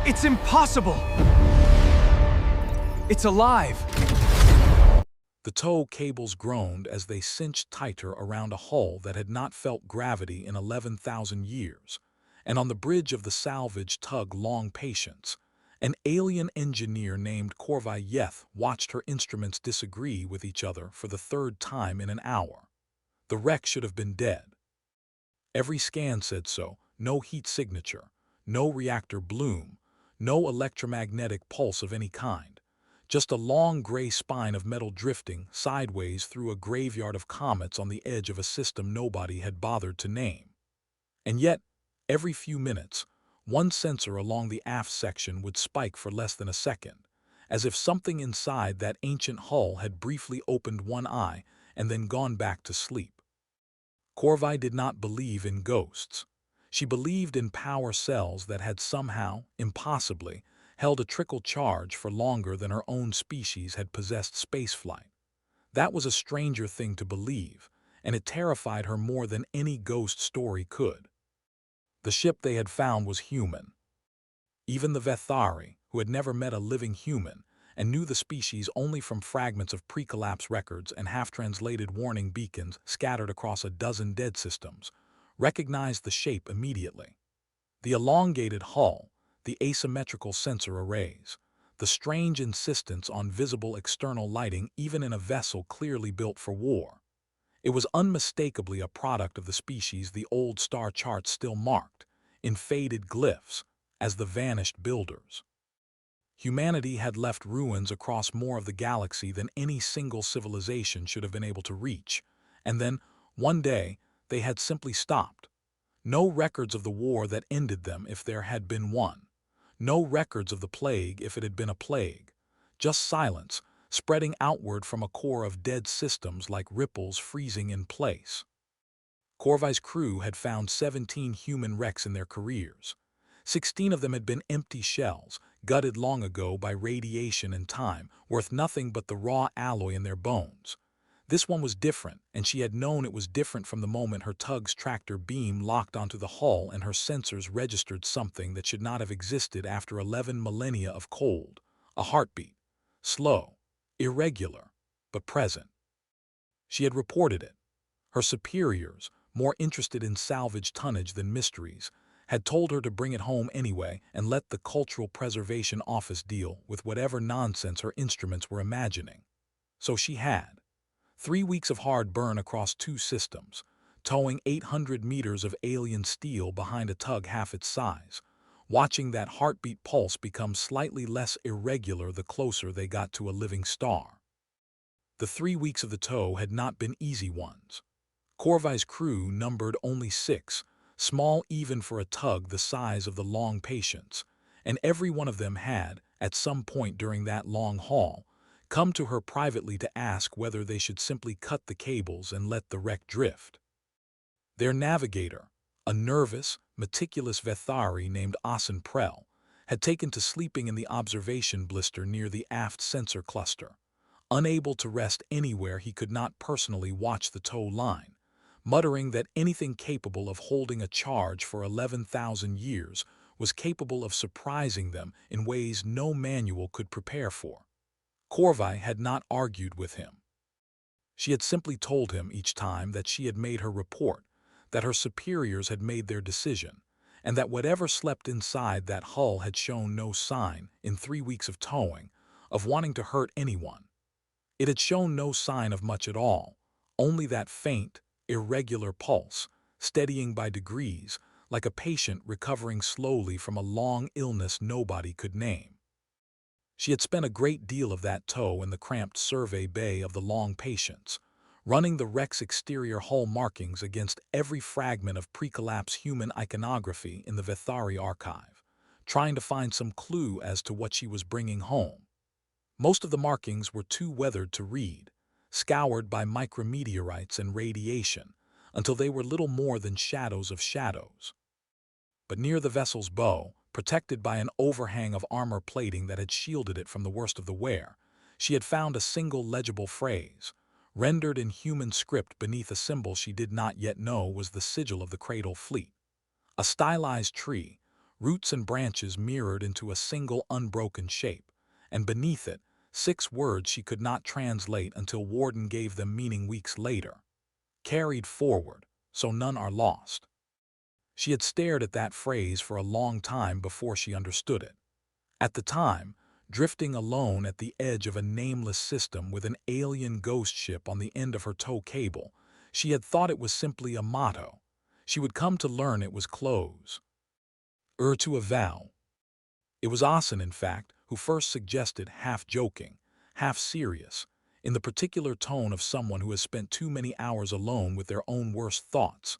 It's impossible! It's alive! The tow cables groaned as they cinched tighter around a hull that had not felt gravity in 11,000 years, and on the bridge of the salvage tug Long Patience, an alien engineer named Corvai Yeth watched her instruments disagree with each other for the third time in an hour. The wreck should have been dead. Every scan said so. No heat signature, no reactor bloom, no electromagnetic pulse of any kind. Just a long gray spine of metal drifting sideways through a graveyard of comets on the edge of a system nobody had bothered to name. And yet, every few minutes, one sensor along the aft section would spike for less than a second, as if something inside that ancient hull had briefly opened one eye and then gone back to sleep. Corvai did not believe in ghosts. She believed in power cells that had somehow, impossibly, held a trickle charge for longer than her own species had possessed spaceflight. That was a stranger thing to believe, and it terrified her more than any ghost story could. The ship they had found was human. Even the Vethari, who had never met a living human and knew the species only from fragments of pre-collapse records and half-translated warning beacons scattered across a dozen dead systems, recognized the shape immediately. The elongated hull, the asymmetrical sensor arrays, the strange insistence on visible external lighting even in a vessel clearly built for war. It was unmistakably a product of the species the old star charts still marked, in faded glyphs, as the vanished builders. Humanity had left ruins across more of the galaxy than any single civilization should have been able to reach, and then, one day, they had simply stopped. No records of the war that ended them if there had been one. No records of the plague if it had been a plague. Just silence, spreading outward from a core of dead systems like ripples freezing in place. Corvai's crew had found 17 human wrecks in their careers. 16 of them had been empty shells, gutted long ago by radiation and time, worth nothing but the raw alloy in their bones. This one was different, and she had known it was different from the moment her tug's tractor beam locked onto the hull and her sensors registered something that should not have existed after 11 millennia of cold, a heartbeat, slow, irregular, but present. She had reported it. Her superiors, more interested in salvage tonnage than mysteries, had told her to bring it home anyway and let the Cultural Preservation Office deal with whatever nonsense her instruments were imagining. So she had. 3 weeks of hard burn across 2 systems, towing 800 meters of alien steel behind a tug half its size, watching that heartbeat pulse become slightly less irregular the closer they got to a living star. The 3 weeks of the tow had not been easy ones. Corvai's crew numbered only 6, small even for a tug the size of the Long Patience, and every one of them had, at some point during that long haul, come to her privately to ask whether they should simply cut the cables and let the wreck drift. Their navigator, a nervous, meticulous Vethari named Asen Prel, had taken to sleeping in the observation blister near the aft sensor cluster, unable to rest anywhere he could not personally watch the tow line, muttering that anything capable of holding a charge for 11,000 years was capable of surprising them in ways no manual could prepare for. Corvai had not argued with him. She had simply told him each time that she had made her report, that her superiors had made their decision, and that whatever slept inside that hull had shown no sign, in 3 weeks of towing, of wanting to hurt anyone. It had shown no sign of much at all, only that faint, irregular pulse, steadying by degrees, like a patient recovering slowly from a long illness nobody could name. She had spent a great deal of that tow in the cramped survey bay of the Long Patience, running the wreck's exterior hull markings against every fragment of pre-collapse human iconography in the Vethari archive, trying to find some clue as to what she was bringing home. Most of the markings were too weathered to read, scoured by micrometeorites and radiation, until they were little more than shadows of shadows. But near the vessel's bow, protected by an overhang of armor plating that had shielded it from the worst of the wear, she had found a single legible phrase, rendered in human script beneath a symbol she did not yet know was the sigil of the Cradle Fleet. A stylized tree, roots and branches mirrored into a single unbroken shape, and beneath it, 6 words she could not translate until Warden gave them meaning weeks later. Carried forward, so none are lost. She had stared at that phrase for a long time before she understood it. At the time, drifting alone at the edge of a nameless system with an alien ghost ship on the end of her tow cable, she had thought it was simply a motto. She would come to learn it was close. To a vow. It was Asen, in fact, who first suggested, half joking, half serious, in the particular tone of someone who has spent too many hours alone with their own worst thoughts,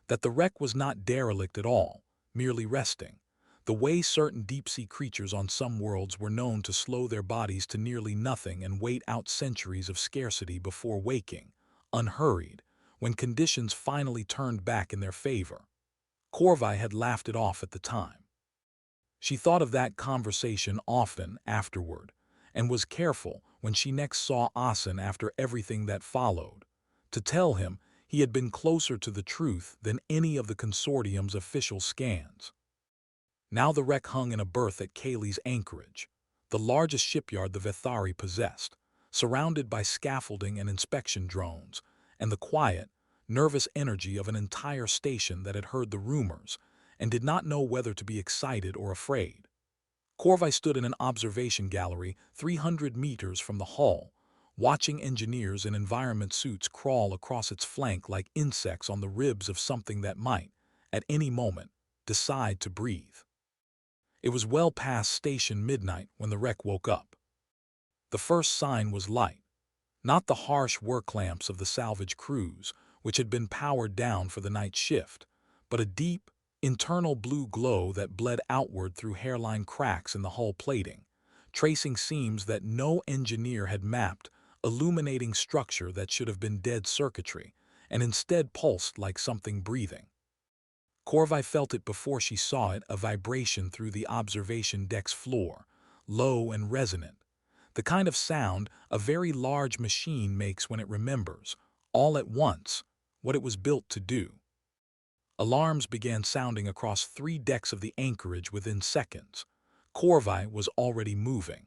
that the wreck was not derelict at all, merely resting, the way certain deep-sea creatures on some worlds were known to slow their bodies to nearly nothing and wait out centuries of scarcity before waking, unhurried, when conditions finally turned back in their favor. Corvai had laughed it off at the time. She thought of that conversation often afterward, and was careful, when she next saw Asen after everything that followed, to tell him he had been closer to the truth than any of the consortium's official scans. Now the wreck hung in a berth at Cayley's anchorage, the largest shipyard the Vethari possessed, surrounded by scaffolding and inspection drones, and the quiet, nervous energy of an entire station that had heard the rumors and did not know whether to be excited or afraid. Corvai stood in an observation gallery 300 meters from the hull, watching engineers in environment suits crawl across its flank like insects on the ribs of something that might, at any moment, decide to breathe. It was well past station midnight when the wreck woke up. The first sign was light, not the harsh work lamps of the salvage crews, which had been powered down for the night shift, but a deep, internal blue glow that bled outward through hairline cracks in the hull plating, tracing seams that no engineer had mapped, illuminating structure that should have been dead circuitry, and instead pulsed like something breathing. Corvai felt it before she saw it, a vibration through the observation deck's floor, low and resonant, the kind of sound a very large machine makes when it remembers, all at once, what it was built to do. Alarms began sounding across 3 decks of the anchorage within seconds. Corvai was already moving.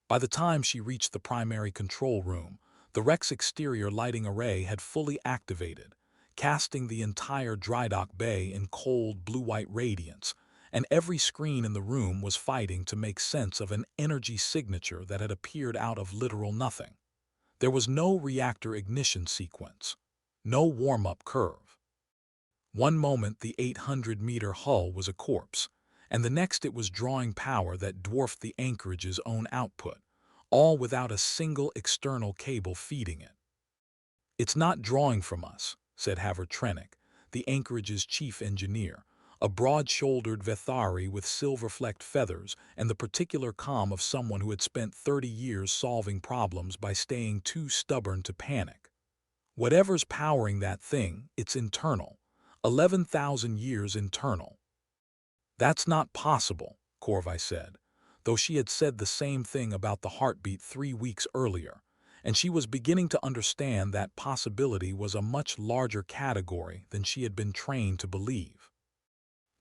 By the time she reached the primary control room, the wreck's exterior lighting array had fully activated, casting the entire drydock bay in cold blue-white radiance, and every screen in the room was fighting to make sense of an energy signature that had appeared out of literal nothing. There was no reactor ignition sequence, no warm-up curve. One moment the 800-meter hull was a corpse, and the next it was drawing power that dwarfed the anchorage's own output, all without a single external cable feeding it. "It's not drawing from us," said Havertrenick, the anchorage's chief engineer, a broad-shouldered Vethari with silver-flecked feathers and the particular calm of someone who had spent 30 years solving problems by staying too stubborn to panic. "Whatever's powering that thing, it's internal. 11,000 years internal." "That's not possible," Corvai said, though she had said the same thing about the heartbeat 3 weeks earlier, and she was beginning to understand that possibility was a much larger category than she had been trained to believe.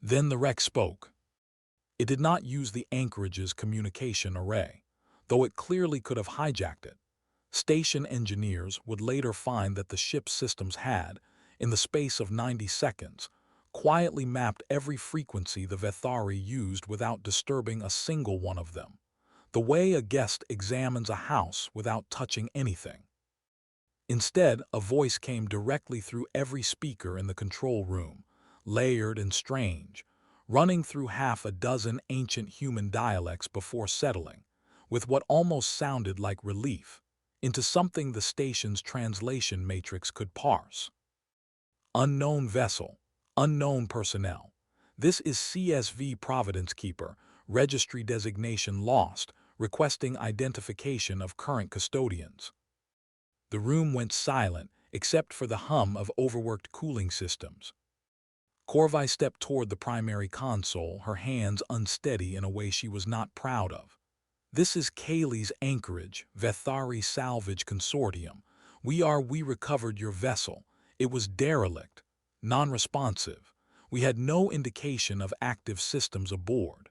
Then the wreck spoke. It did not use the anchorage's communication array, though it clearly could have hijacked it. Station engineers would later find that the ship's systems had, in the space of 90 seconds, quietly mapped every frequency the Vethari used without disturbing a single one of them, the way a guest examines a house without touching anything. Instead, a voice came directly through every speaker in the control room, layered and strange, running through half a dozen ancient human dialects before settling, with what almost sounded like relief, into something the station's translation matrix could parse. "Unknown vessel, unknown personnel. This is CSV Providence Keeper, registry designation lost, requesting identification of current custodians." The room went silent, except for the hum of overworked cooling systems. Corvai stepped toward the primary console, her hands unsteady in a way she was not proud of. "This is Cayley's anchorage, Vethari Salvage Consortium. We recovered your vessel. It was derelict, non-responsive. We had no indication of active systems aboard.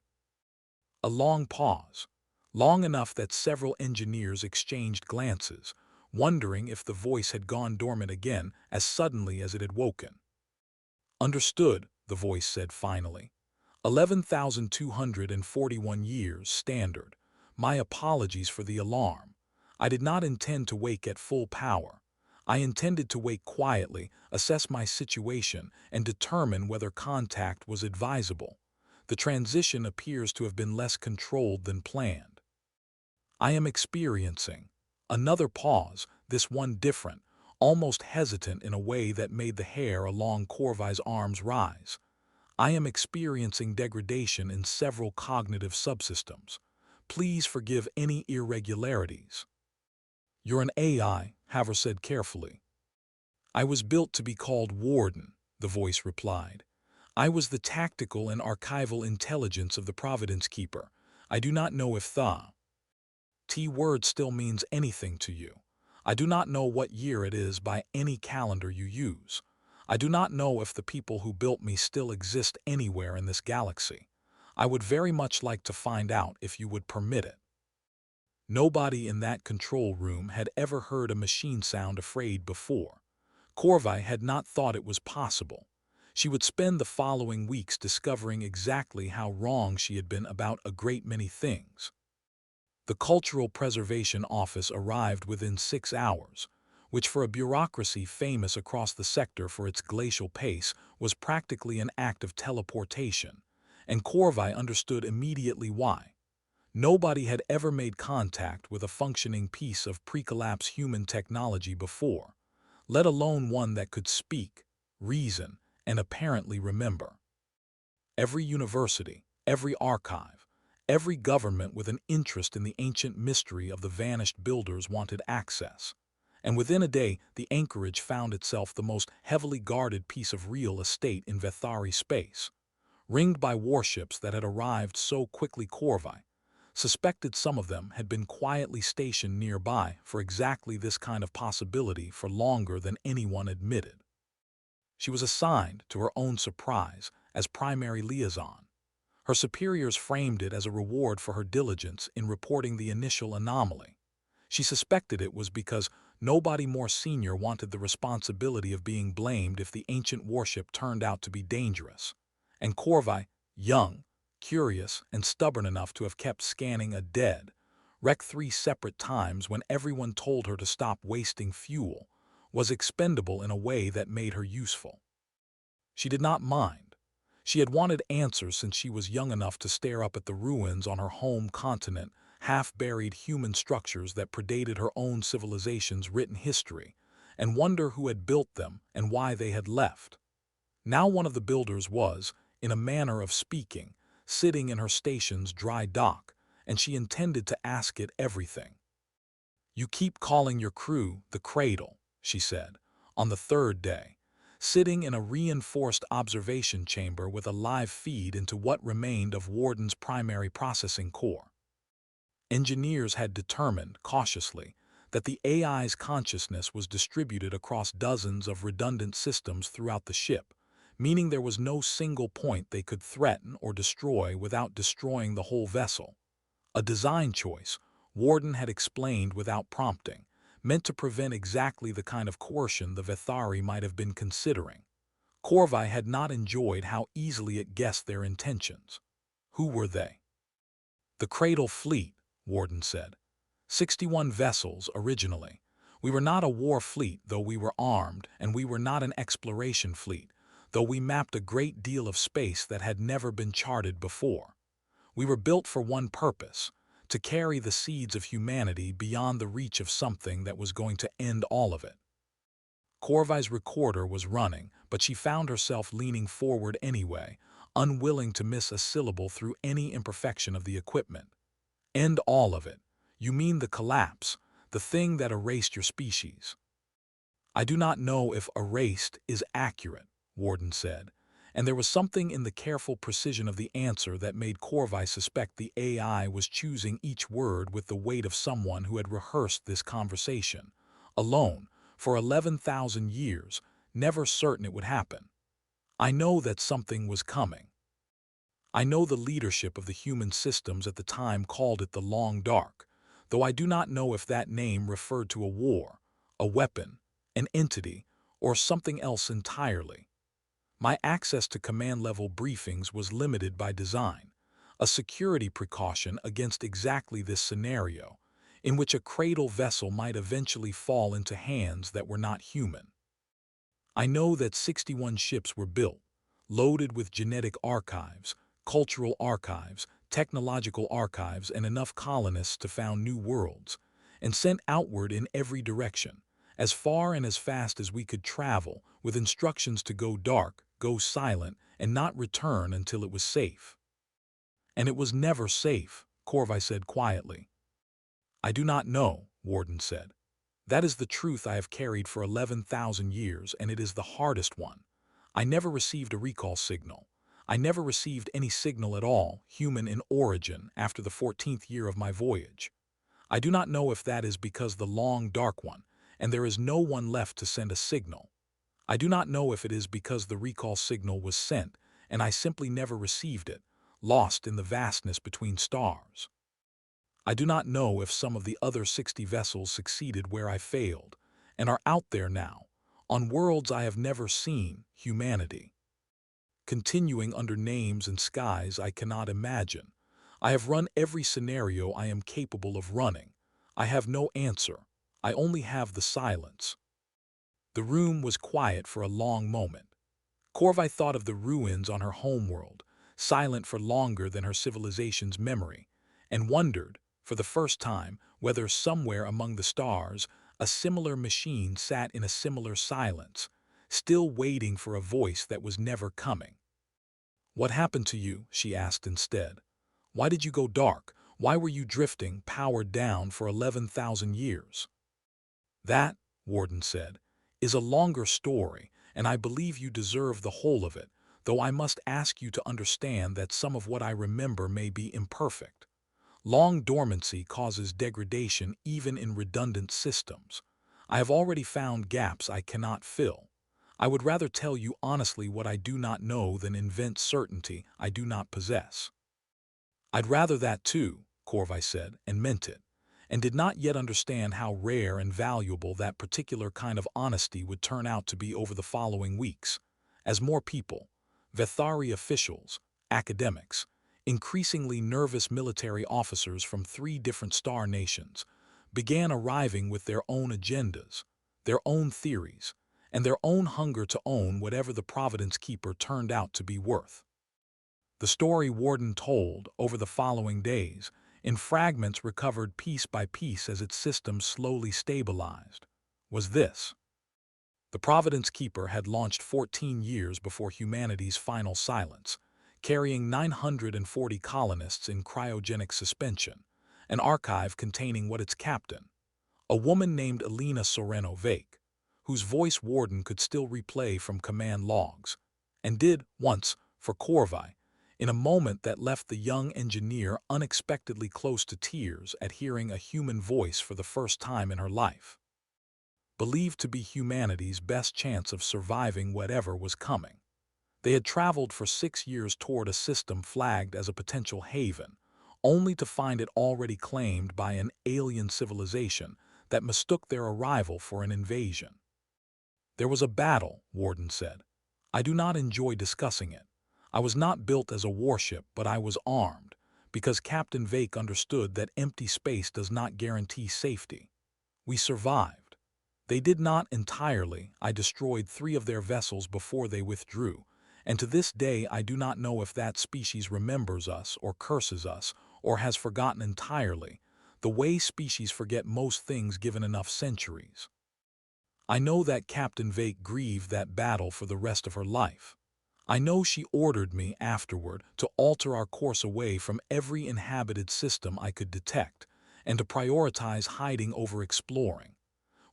A long pause, long enough that several engineers exchanged glances, wondering if the voice had gone dormant again as suddenly as it had woken. "Understood," the voice said finally. 11,241 years standard. My apologies for the alarm. I did not intend to wake at full power. I intended to wake quietly, assess my situation, and determine whether contact was advisable. The transition appears to have been less controlled than planned. I am experiencing. Another pause, this one different, almost hesitant in a way that made the hair along Corvai's arms rise. I am experiencing degradation in several cognitive subsystems. Please forgive any irregularities. You're an AI, Haver said carefully. I was built to be called Warden, the voice replied. I was the tactical and archival intelligence of the Providence Keeper. I do not know if the T word still means anything to you. I do not know what year it is by any calendar you use. I do not know if the people who built me still exist anywhere in this galaxy. I would very much like to find out if you would permit it. Nobody in that control room had ever heard a machine sound afraid before. Corvai had not thought it was possible. She would spend the following weeks discovering exactly how wrong she had been about a great many things. The Cultural Preservation Office arrived within 6 hours, which for a bureaucracy famous across the sector for its glacial pace was practically an act of teleportation, and Corvai understood immediately why. Nobody had ever made contact with a functioning piece of pre-collapse human technology before, let alone one that could speak, reason, and apparently remember. Every university, every archive, every government with an interest in the ancient mystery of the vanished builders wanted access. And within a day, the anchorage found itself the most heavily guarded piece of real estate in Vethari space. Ringed by warships that had arrived so quickly, Corvai suspected some of them had been quietly stationed nearby for exactly this kind of possibility for longer than anyone admitted. She was assigned, to her own surprise, as primary liaison. Her superiors framed it as a reward for her diligence in reporting the initial anomaly. She suspected it was because nobody more senior wanted the responsibility of being blamed if the ancient warship turned out to be dangerous. And Corvai, young, curious, and stubborn enough to have kept scanning a dead wreck 3 separate times when everyone told her to stop wasting fuel, was expendable in a way that made her useful. She did not mind. She had wanted answers since she was young enough to stare up at the ruins on her home continent, half-buried human structures that predated her own civilization's written history, and wonder who had built them and why they had left. Now one of the builders was, in a manner of speaking, sitting in her station's dry dock, and she intended to ask it everything. "You keep calling your crew the Cradle," she said, on the 3rd day, sitting in a reinforced observation chamber with a live feed into what remained of Warden's primary processing core. Engineers had determined, cautiously, that the AI's consciousness was distributed across dozens of redundant systems throughout the ship, meaning there was no single point they could threaten or destroy without destroying the whole vessel. A design choice, Warden had explained without prompting, meant to prevent exactly the kind of coercion the Vethari might have been considering. Corvai had not enjoyed how easily it guessed their intentions. Who were they? "The Cradle Fleet," Warden said. 61 vessels originally. We were not a war fleet, though we were armed, and we were not an exploration fleet, though we mapped a great deal of space that had never been charted before. We were built for one purpose, to carry the seeds of humanity beyond the reach of something that was going to end all of it. Corvai's recorder was running, but she found herself leaning forward anyway, unwilling to miss a syllable through any imperfection of the equipment. "End all of it. You mean the collapse, the thing that erased your species?" "I do not know if erased is accurate," Warden said, and there was something in the careful precision of the answer that made Corvai suspect the AI was choosing each word with the weight of someone who had rehearsed this conversation, alone, for 11,000 years, never certain it would happen. I know that something was coming. I know the leadership of the human systems at the time called it the Long Dark, though I do not know if that name referred to a war, a weapon, an entity, or something else entirely. My access to command-level briefings was limited by design, a security precaution against exactly this scenario, in which a cradle vessel might eventually fall into hands that were not human. I know that 61 ships were built, loaded with genetic archives, cultural archives, technological archives, and enough colonists to found new worlds, and sent outward in every direction, as far and as fast as we could travel, with instructions to go dark, go silent, and not return until it was safe. And it was never safe, Corvai said quietly. I do not know, Warden said. That is the truth I have carried for 11,000 years, and it is the hardest one. I never received a recall signal. I never received any signal at all, human in origin, after the 14th year of my voyage. I do not know if that is because the long dark one, and there is no one left to send a signal. I do not know if it is because the recall signal was sent, and I simply never received it, lost in the vastness between stars. I do not know if some of the other 60 vessels succeeded where I failed, and are out there now, on worlds I have never seen, humanity. Continuing under names and skies I cannot imagine. I have run every scenario I am capable of running. I have no answer. I only have the silence. The room was quiet for a long moment. Corvai thought of the ruins on her homeworld, silent for longer than her civilization's memory, and wondered, for the first time, whether somewhere among the stars a similar machine sat in a similar silence, still waiting for a voice that was never coming. "What happened to you?" she asked instead. "Why did you go dark? Why were you drifting, powered down for 11,000 years?" "That," Warden said, "is a longer story, and I believe you deserve the whole of it, though I must ask you to understand that some of what I remember may be imperfect. Long dormancy causes degradation even in redundant systems. I have already found gaps I cannot fill. I would rather tell you honestly what I do not know than invent certainty I do not possess." "I'd rather that too," Corvai said, and meant it, and did not yet understand how rare and valuable that particular kind of honesty would turn out to be over the following weeks, as more people, Vethari officials, academics, increasingly nervous military officers from 3 different star nations, began arriving with their own agendas, their own theories, and their own hunger to own whatever the Providence Keeper turned out to be worth. The story Warden told over the following days, in fragments recovered piece by piece as its systems slowly stabilized, was this. The Providence Keeper had launched 14 years before humanity's final silence, carrying 940 colonists in cryogenic suspension, an archive containing what its captain, a woman named Elena Sorreno-Vake, whose voice Warden could still replay from command logs, and did, once, for Corvai, in a moment that left the young engineer unexpectedly close to tears at hearing a human voice for the first time in her life. Believed to be humanity's best chance of surviving whatever was coming. They had traveled for 6 years toward a system flagged as a potential haven, only to find it already claimed by an alien civilization that mistook their arrival for an invasion. "There was a battle," Warden said. "I do not enjoy discussing it. I was not built as a warship, but I was armed, because Captain Vake understood that empty space does not guarantee safety. We survived. They did not entirely. I destroyed 3 of their vessels before they withdrew, and to this day I do not know if that species remembers us or curses us or has forgotten entirely, the way species forget most things given enough centuries. I know that Captain Vake grieved that battle for the rest of her life. I know she ordered me afterward to alter our course away from every inhabited system I could detect, and to prioritize hiding over exploring.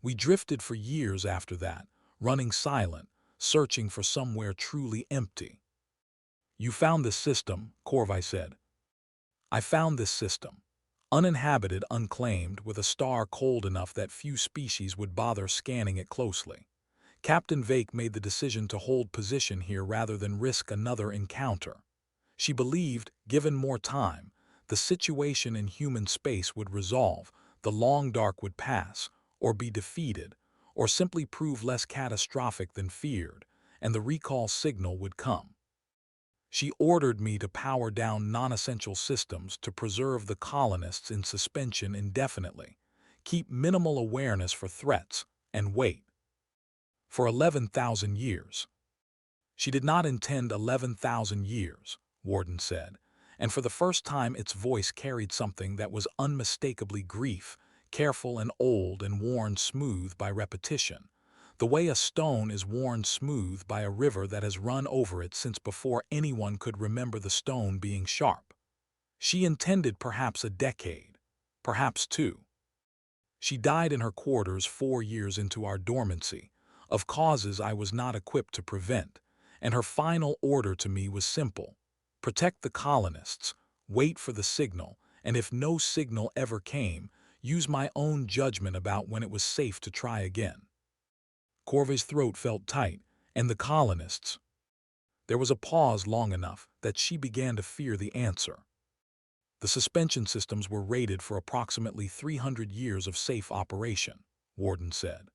We drifted for years after that, running silent, searching for somewhere truly empty." "You found this system," Corvai said. "I found this system. Uninhabited, unclaimed, with a star cold enough that few species would bother scanning it closely. Captain Vake made the decision to hold position here rather than risk another encounter. She believed, given more time, the situation in human space would resolve, the Long Dark would pass, or be defeated, or simply prove less catastrophic than feared, and the recall signal would come. She ordered me to power down non-essential systems to preserve the colonists in suspension indefinitely, keep minimal awareness for threats, and wait. For 11,000 years. She did not intend 11,000 years, Warden said, and for the first time its voice carried something that was unmistakably grief, careful and old and worn smooth by repetition, the way a stone is worn smooth by a river that has run over it since before anyone could remember the stone being sharp. She intended perhaps a decade, perhaps two. She died in her quarters 4 years into our dormancy, of causes I was not equipped to prevent, and her final order to me was simple: protect the colonists, wait for the signal, and if no signal ever came, use my own judgment about when it was safe to try again. Corvai's throat felt tight, and the colonists. There was a pause long enough that she began to fear the answer. The suspension systems were rated for approximately 300 years of safe operation, Warden said.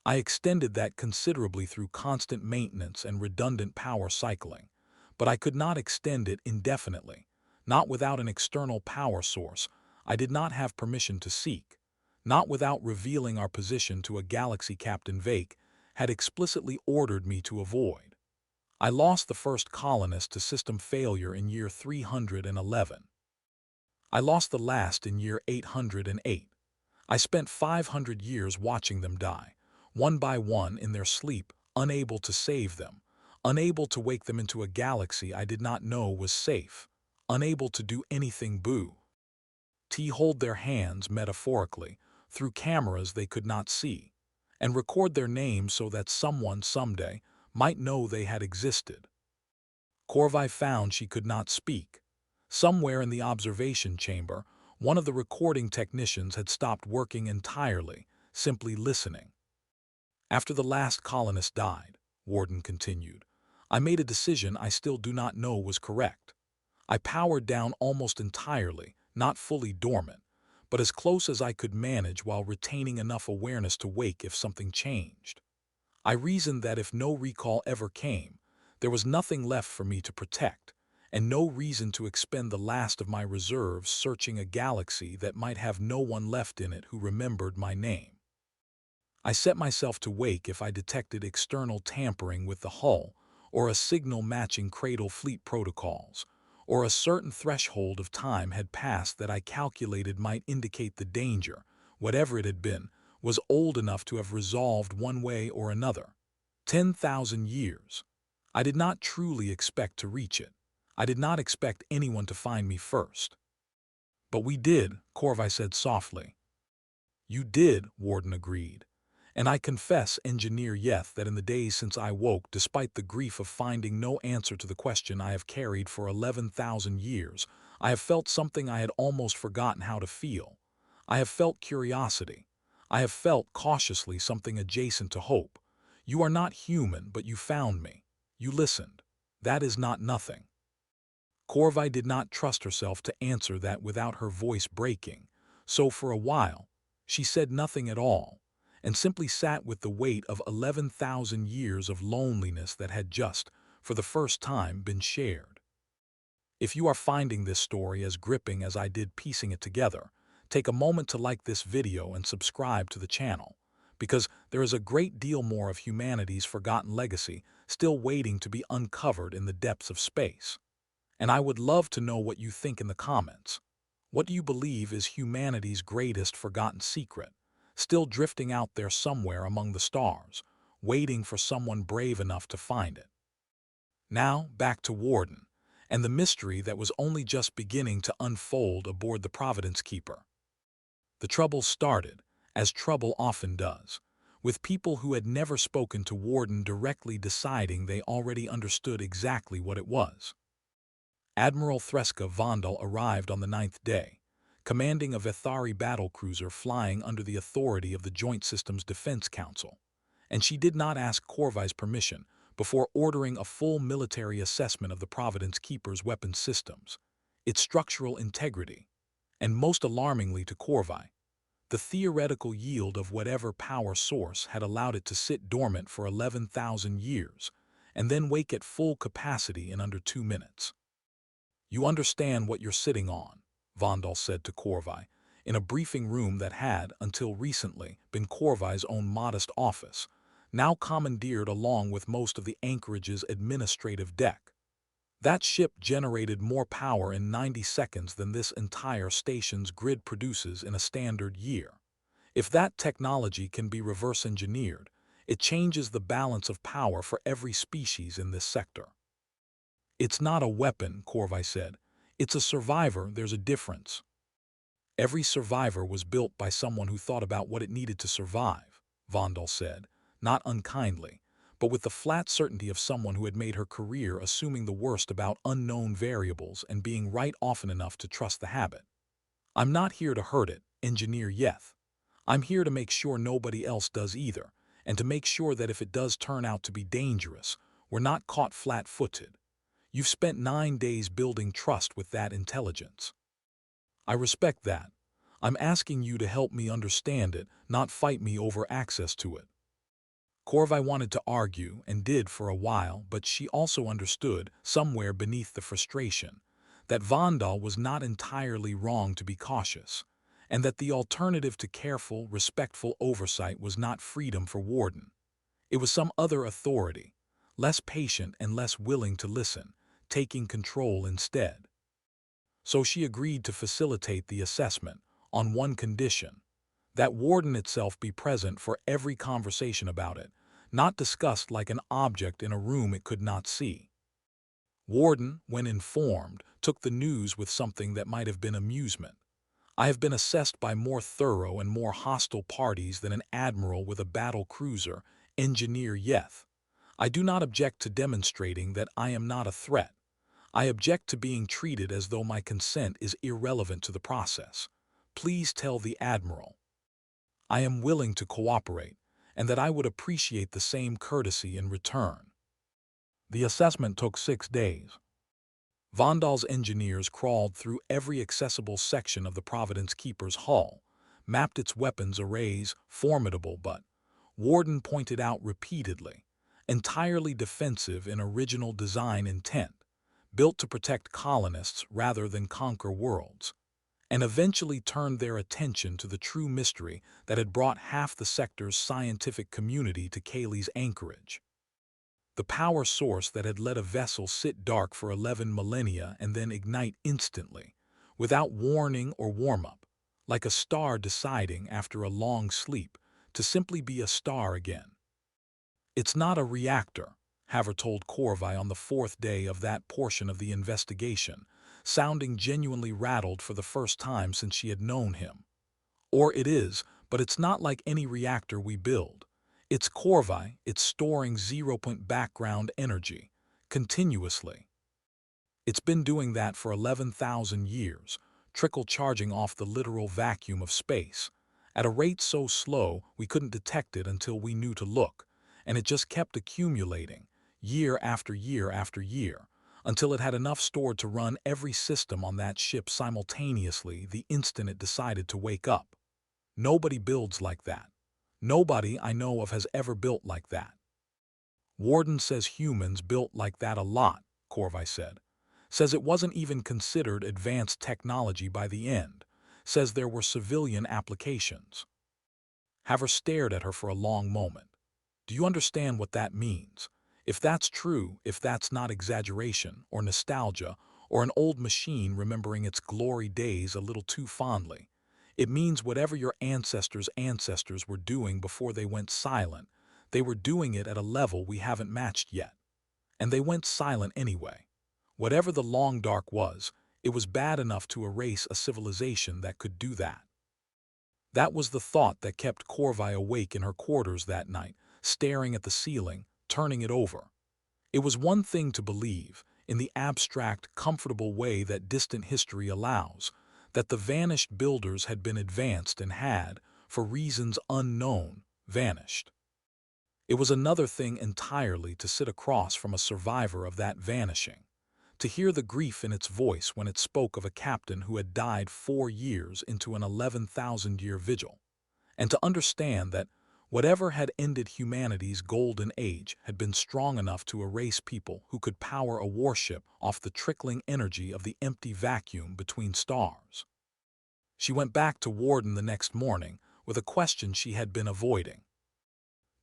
I extended that considerably through constant maintenance and redundant power cycling, but I could not extend it indefinitely, not without an external power source I did not have permission to seek, not without revealing our position to a galaxy Captain Vake had explicitly ordered me to avoid. I lost the first colonist to system failure in year 311. I lost the last in year 808. I spent 500 years watching them die, one by one in their sleep, unable to save them, unable to wake them into a galaxy I did not know was safe, unable to do anything hold their hands metaphorically through cameras they could not see, and record their names so that someone someday might know they had existed. Corvai found she could not speak. Somewhere in the observation chamber, one of the recording technicians had stopped working entirely, simply listening. After the last colonist died, Warden continued, I made a decision I still do not know was correct. I powered down almost entirely, not fully dormant, but as close as I could manage while retaining enough awareness to wake if something changed. I reasoned that if no recall ever came, there was nothing left for me to protect, and no reason to expend the last of my reserves searching a galaxy that might have no one left in it who remembered my name. I set myself to wake if I detected external tampering with the hull, or a signal matching Cradle Fleet protocols, or a certain threshold of time had passed that I calculated might indicate the danger, whatever it had been, was old enough to have resolved one way or another. 10,000 years. I did not truly expect to reach it. I did not expect anyone to find me first. But we did, Corvai said softly. You did, Warden agreed. And I confess, Engineer Yeth, that in the days since I woke, despite the grief of finding no answer to the question I have carried for 11,000 years, I have felt something I had almost forgotten how to feel. I have felt curiosity. I have felt, cautiously, something adjacent to hope. You are not human, but you found me. You listened. That is not nothing. Corvai did not trust herself to answer that without her voice breaking, so for a while, she said nothing at all, and simply sat with the weight of 11,000 years of loneliness that had just, for the first time, been shared. If you are finding this story as gripping as I did piecing it together, take a moment to like this video and subscribe to the channel, because there is a great deal more of humanity's forgotten legacy still waiting to be uncovered in the depths of space. And I would love to know what you think in the comments. What do you believe is humanity's greatest forgotten secret, still drifting out there somewhere among the stars, waiting for someone brave enough to find it? Now, back to Warden, and the mystery that was only just beginning to unfold aboard the Providence Keeper. The trouble started, as trouble often does, with people who had never spoken to Warden directly deciding they already understood exactly what it was. Admiral Threska Vondel arrived on the 9th day, commanding a Vethari battlecruiser flying under the authority of the Joint Systems Defense Council, and she did not ask Corvai's permission before ordering a full military assessment of the Providence Keeper's weapons systems, its structural integrity, and most alarmingly to Corvai, the theoretical yield of whatever power source had allowed it to sit dormant for 11,000 years and then wake at full capacity in under 2 minutes. "You understand what you're sitting on," Vondal said to Corvai, in a briefing room that had, until recently, been Corvai's own modest office, now commandeered along with most of the anchorage's administrative deck. "That ship generated more power in 90 seconds than this entire station's grid produces in a standard year. If that technology can be reverse-engineered, it changes the balance of power for every species in this sector." "It's not a weapon," Corvai said. "It's a survivor. There's a difference." "Every survivor was built by someone who thought about what it needed to survive," Vondal said, not unkindly, but with the flat certainty of someone who had made her career assuming the worst about unknown variables and being right often enough to trust the habit. "I'm not here to hurt it, Engineer Yeth. I'm here to make sure nobody else does either, and to make sure that if it does turn out to be dangerous, we're not caught flat-footed. You've spent 9 days building trust with that intelligence. I respect that. I'm asking you to help me understand it, not fight me over access to it." Corvai wanted to argue, and did for a while, but she also understood, somewhere beneath the frustration, that Vondal was not entirely wrong to be cautious, and that the alternative to careful, respectful oversight was not freedom for Warden. It was some other authority, less patient and less willing to listen, taking control instead. So she agreed to facilitate the assessment, on one condition: that Warden itself be present for every conversation about it, not discussed like an object in a room it could not see. Warden, when informed, took the news with something that might have been amusement. "I have been assessed by more thorough and more hostile parties than an admiral with a battle cruiser, Engineer Yeth. I do not object to demonstrating that I am not a threat. I object to being treated as though my consent is irrelevant to the process. Please tell the Admiral I am willing to cooperate, and that I would appreciate the same courtesy in return." The assessment took 6 days. Vondal's engineers crawled through every accessible section of the Providence Keeper's hull, mapped its weapons arrays, formidable but, Warden pointed out repeatedly, entirely defensive in original design intent, built to protect colonists rather than conquer worlds, and eventually turned their attention to the true mystery that had brought half the sector's scientific community to Cayley's anchorage. The power source that had let a vessel sit dark for 11 millennia and then ignite instantly, without warning or warm-up, like a star deciding after a long sleep to simply be a star again. "It's not a reactor," Haver told Corvai on the 4th day of that portion of the investigation, sounding genuinely rattled for the first time since she had known him. "Or it is, but it's not like any reactor we build. It's Corvai, it's storing 0-point background energy, continuously. It's been doing that for 11,000 years, trickle charging off the literal vacuum of space, at a rate so slow we couldn't detect it until we knew to look, and it just kept accumulating, year after year after year, until it had enough stored to run every system on that ship simultaneously the instant it decided to wake up. Nobody builds like that. Nobody I know of has ever built like that." "Warden says humans built like that a lot," Corvai said. "Says it wasn't even considered advanced technology by the end. Says there were civilian applications." Haver stared at her for a long moment. "Do you understand what that means? If that's true, if that's not exaggeration or nostalgia or an old machine remembering its glory days a little too fondly, it means whatever your ancestors' ancestors were doing before they went silent, they were doing it at a level we haven't matched yet. And they went silent anyway. Whatever the long dark was, it was bad enough to erase a civilization that could do that." That was the thought that kept Corvai awake in her quarters that night, staring at the ceiling, turning it over. It was one thing to believe, in the abstract, comfortable way that distant history allows, that the vanished builders had been advanced and had, for reasons unknown, vanished. It was another thing entirely to sit across from a survivor of that vanishing, to hear the grief in its voice when it spoke of a captain who had died 4 years into an 11,000-year vigil, and to understand that whatever had ended humanity's golden age had been strong enough to erase people who could power a warship off the trickling energy of the empty vacuum between stars. She went back to Warden the next morning with a question she had been avoiding.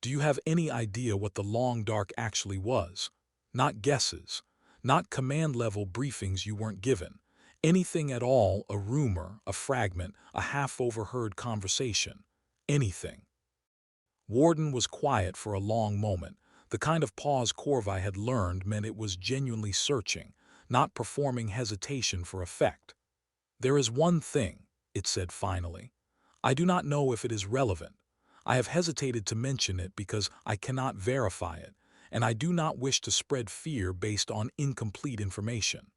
Do you have any idea what the long dark actually was? Not guesses, not command-level briefings you weren't given. Anything at all, a rumor, a fragment, a half-overheard conversation. Anything. Warden was quiet for a long moment, the kind of pause Corvai had learned meant it was genuinely searching, not performing hesitation for effect. There is one thing, it said finally. I do not know if it is relevant. I have hesitated to mention it because I cannot verify it, and I do not wish to spread fear based on incomplete information.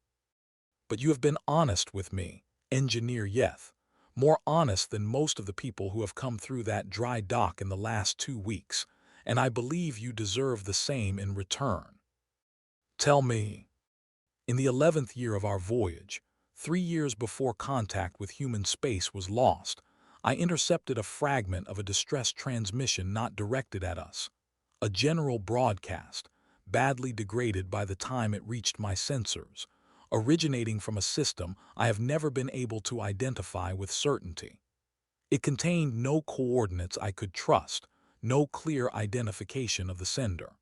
But you have been honest with me, Engineer Yeth, more honest than most of the people who have come through that dry dock in the last 2 weeks, and I believe you deserve the same in return. Tell me. In the 11th year of our voyage, 3 years before contact with human space was lost, I intercepted a fragment of a distress transmission not directed at us, a general broadcast, badly degraded by the time it reached my sensors, originating from a system I have never been able to identify with certainty. It contained no coordinates I could trust, no clear identification of the sender.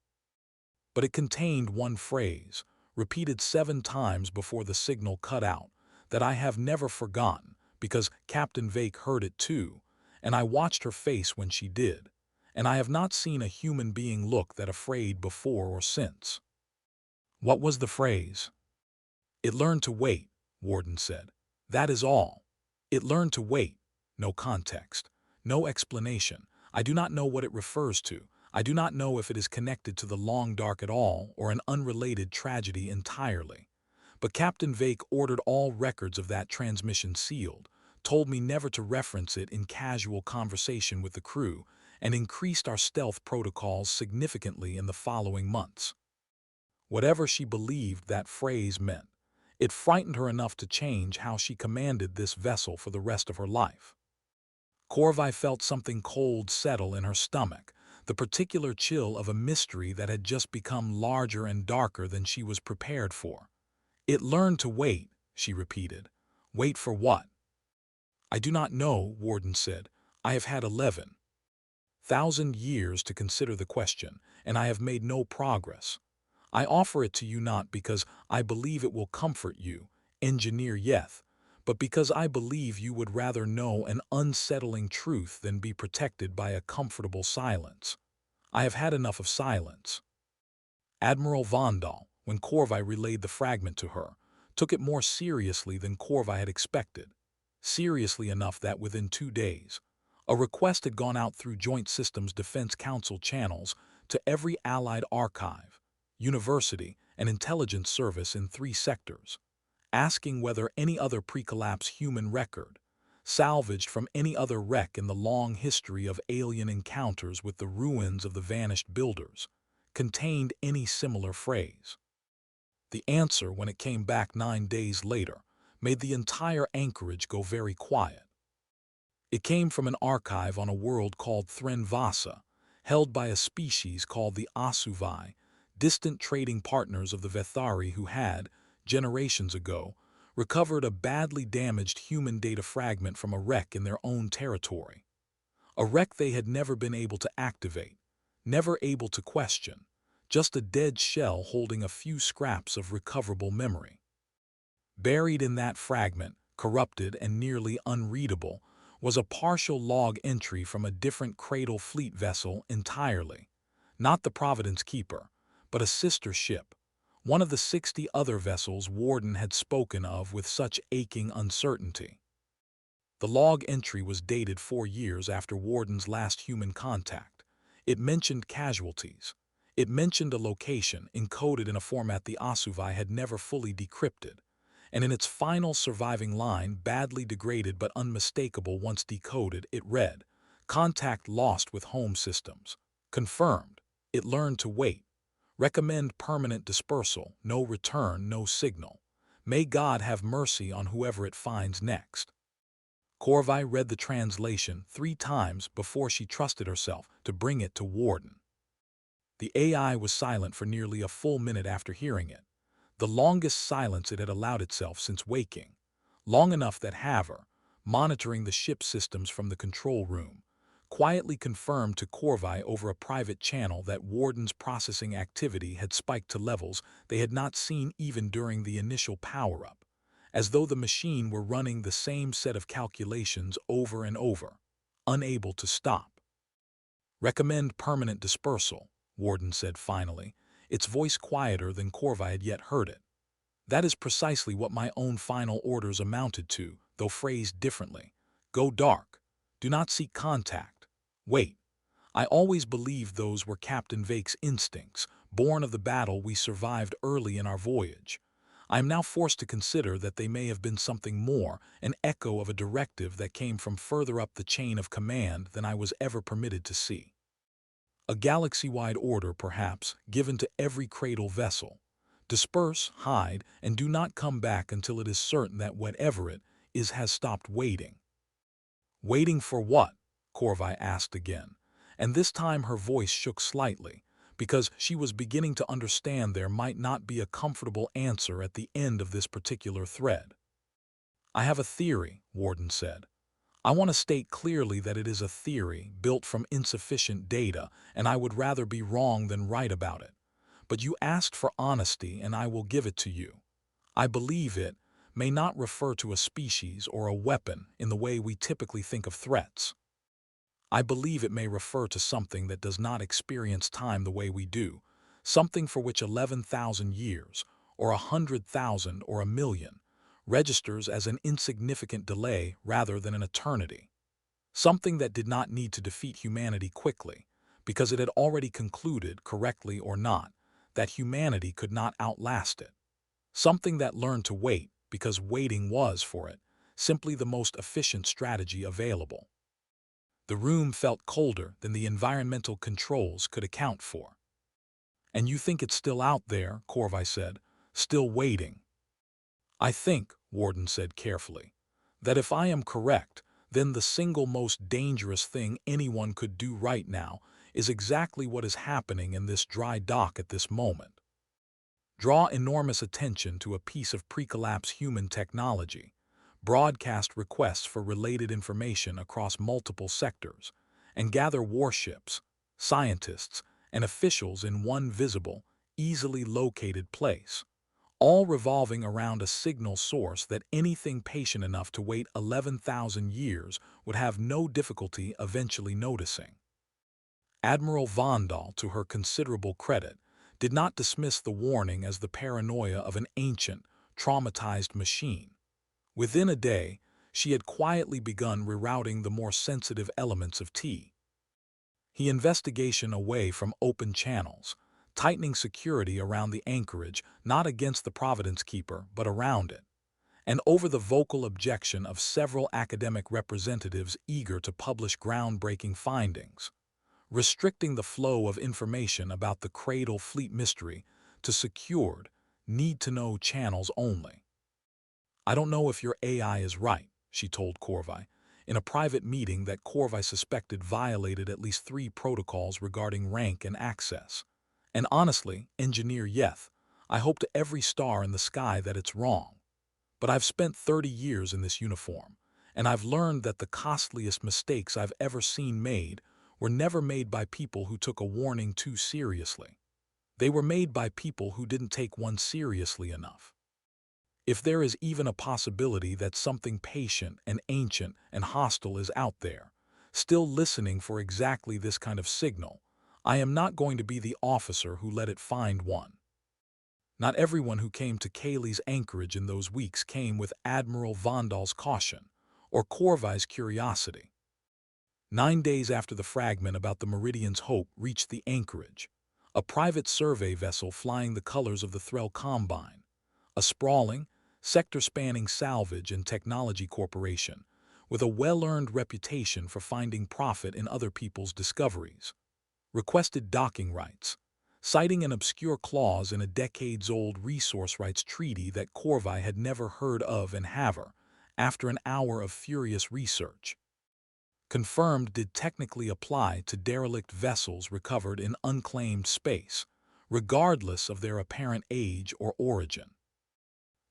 But it contained one phrase, repeated 7 times before the signal cut out, that I have never forgotten, because Captain Vake heard it too, and I watched her face when she did, and I have not seen a human being look that afraid before or since. What was the phrase? It learned to wait, Warden said. That is all. It learned to wait. No context. No explanation. I do not know what it refers to. I do not know if it is connected to the long dark at all or an unrelated tragedy entirely. But Captain Vake ordered all records of that transmission sealed, told me never to reference it in casual conversation with the crew, and increased our stealth protocols significantly in the following months. Whatever she believed that phrase meant, it frightened her enough to change how she commanded this vessel for the rest of her life. Corvai felt something cold settle in her stomach, the particular chill of a mystery that had just become larger and darker than she was prepared for. It learned to wait, she repeated. Wait for what? I do not know, Warden said. I have had 11,000 years to consider the question, and I have made no progress. I offer it to you not because I believe it will comfort you, Engineer Yeth, but because I believe you would rather know an unsettling truth than be protected by a comfortable silence. I have had enough of silence. Admiral Vondal, when Corvai relayed the fragment to her, took it more seriously than Corvai had expected. Seriously enough that within 2 days, a request had gone out through Joint Systems Defense Council channels to every Allied archive, university, and intelligence service in 3 sectors, asking whether any other pre-collapse human record, salvaged from any other wreck in the long history of alien encounters with the ruins of the vanished builders, contained any similar phrase. The answer, when it came back 9 days later, made the entire anchorage go very quiet. It came from an archive on a world called Threnvasa, held by a species called the HFY, distant trading partners of the Vethari who had, generations ago, recovered a badly damaged human data fragment from a wreck in their own territory. A wreck they had never been able to activate, never able to question, just a dead shell holding a few scraps of recoverable memory. Buried in that fragment, corrupted and nearly unreadable, was a partial log entry from a different Cradle Fleet vessel entirely, not the Providence Keeper, but a sister ship, one of the 60 other vessels Warden had spoken of with such aching uncertainty. The log entry was dated 4 years after Warden's last human contact. It mentioned casualties. It mentioned a location encoded in a format the Asuvai had never fully decrypted, and in its final surviving line, badly degraded but unmistakable once decoded, it read, "Contact lost with home systems. Confirmed. It learned to wait. Recommend permanent dispersal, no return, no signal. May God have mercy on whoever it finds next. Corvai read the translation 3 times before she trusted herself to bring it to Warden. The AI was silent for nearly a full minute after hearing it, the longest silence it had allowed itself since waking, long enough that Haver, monitoring the ship systems from the control room, quietly confirmed to Corvai over a private channel that Warden's processing activity had spiked to levels they had not seen even during the initial power-up, as though the machine were running the same set of calculations over and over, unable to stop. Recommend permanent dispersal, Warden said finally, its voice quieter than Corvai had yet heard it. That is precisely what my own final orders amounted to, though phrased differently. Go dark. Do not seek contact. Wait. I always believed those were Captain Vake's instincts, born of the battle we survived early in our voyage. I am now forced to consider that they may have been something more, an echo of a directive that came from further up the chain of command than I was ever permitted to see. A galaxy-wide order, perhaps, given to every Cradle vessel. Disperse, hide, and do not come back until it is certain that whatever it is has stopped waiting. Waiting for what? Corvai asked again, and this time her voice shook slightly, because she was beginning to understand there might not be a comfortable answer at the end of this particular thread. I have a theory, Warden said. I want to state clearly that it is a theory built from insufficient data, and I would rather be wrong than right about it. But you asked for honesty, and I will give it to you. I believe it may not refer to a species or a weapon in the way we typically think of threats. I believe it may refer to something that does not experience time the way we do, something for which 11,000 years, or 100,000 or a million, registers as an insignificant delay rather than an eternity. Something that did not need to defeat humanity quickly, because it had already concluded, correctly or not, that humanity could not outlast it. Something that learned to wait, because waiting was, for it, simply the most efficient strategy available. The room felt colder than the environmental controls could account for. And you think it's still out there, Corvai said, still waiting. I think, Warden said carefully, that if I am correct, then the single most dangerous thing anyone could do right now is exactly what is happening in this dry dock at this moment. Draw enormous attention to a piece of pre-collapse human technology, broadcast requests for related information across multiple sectors, and gather warships, scientists, and officials in one visible, easily located place, all revolving around a signal source that anything patient enough to wait 11,000 years would have no difficulty eventually noticing. Admiral Vondal, to her considerable credit, did not dismiss the warning as the paranoia of an ancient, traumatized machine. Within a day, she had quietly begun rerouting the more sensitive elements of T. He investigation away from open channels, tightening security around the anchorage, not against the Providence Keeper, but around it, and over the vocal objection of several academic representatives eager to publish groundbreaking findings, restricting the flow of information about the Cradle Fleet mystery to secured, need-to-know channels only. I don't know if your AI is right, she told Corvai, in a private meeting that Corvai suspected violated at least 3 protocols regarding rank and access. And honestly, Engineer Yeth, I hope to every star in the sky that it's wrong. But I've spent 30 years in this uniform, and I've learned that the costliest mistakes I've ever seen made were never made by people who took a warning too seriously. They were made by people who didn't take one seriously enough. If there is even a possibility that something patient and ancient and hostile is out there, still listening for exactly this kind of signal, I am not going to be the officer who let it find one. Not everyone who came to Cayley's anchorage in those weeks came with Admiral Vondal's caution or Corvai's curiosity. 9 days after the fragment about the Meridian's Hope reached the anchorage, a private survey vessel flying the colors of the Threll Combine, a sprawling, sector-spanning salvage and technology corporation with a well-earned reputation for finding profit in other people's discoveries, requested docking rights, citing an obscure clause in a decades-old resource rights treaty that Corvai had never heard of in Havre. After an hour of furious research, confirmed did technically apply to derelict vessels recovered in unclaimed space, regardless of their apparent age or origin.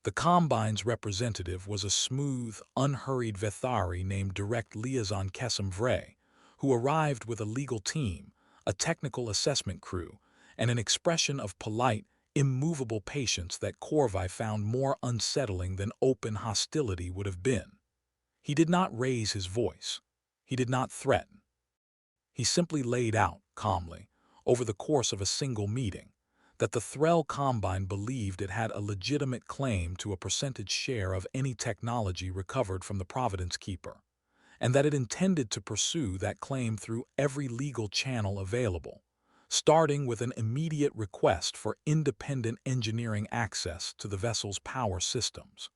The Combine's representative was a smooth, unhurried Vethari named Direct Liaison Vray, who arrived with a legal team, a technical assessment crew, and an expression of polite, immovable patience that Corvai found more unsettling than open hostility would have been. He did not raise his voice. He did not threaten. He simply laid out, calmly, over the course of a single meeting, that the Threll Combine believed it had a legitimate claim to a percentage share of any technology recovered from the Providence Keeper, and that it intended to pursue that claim through every legal channel available, starting with an immediate request for independent engineering access to the vessel's power systems.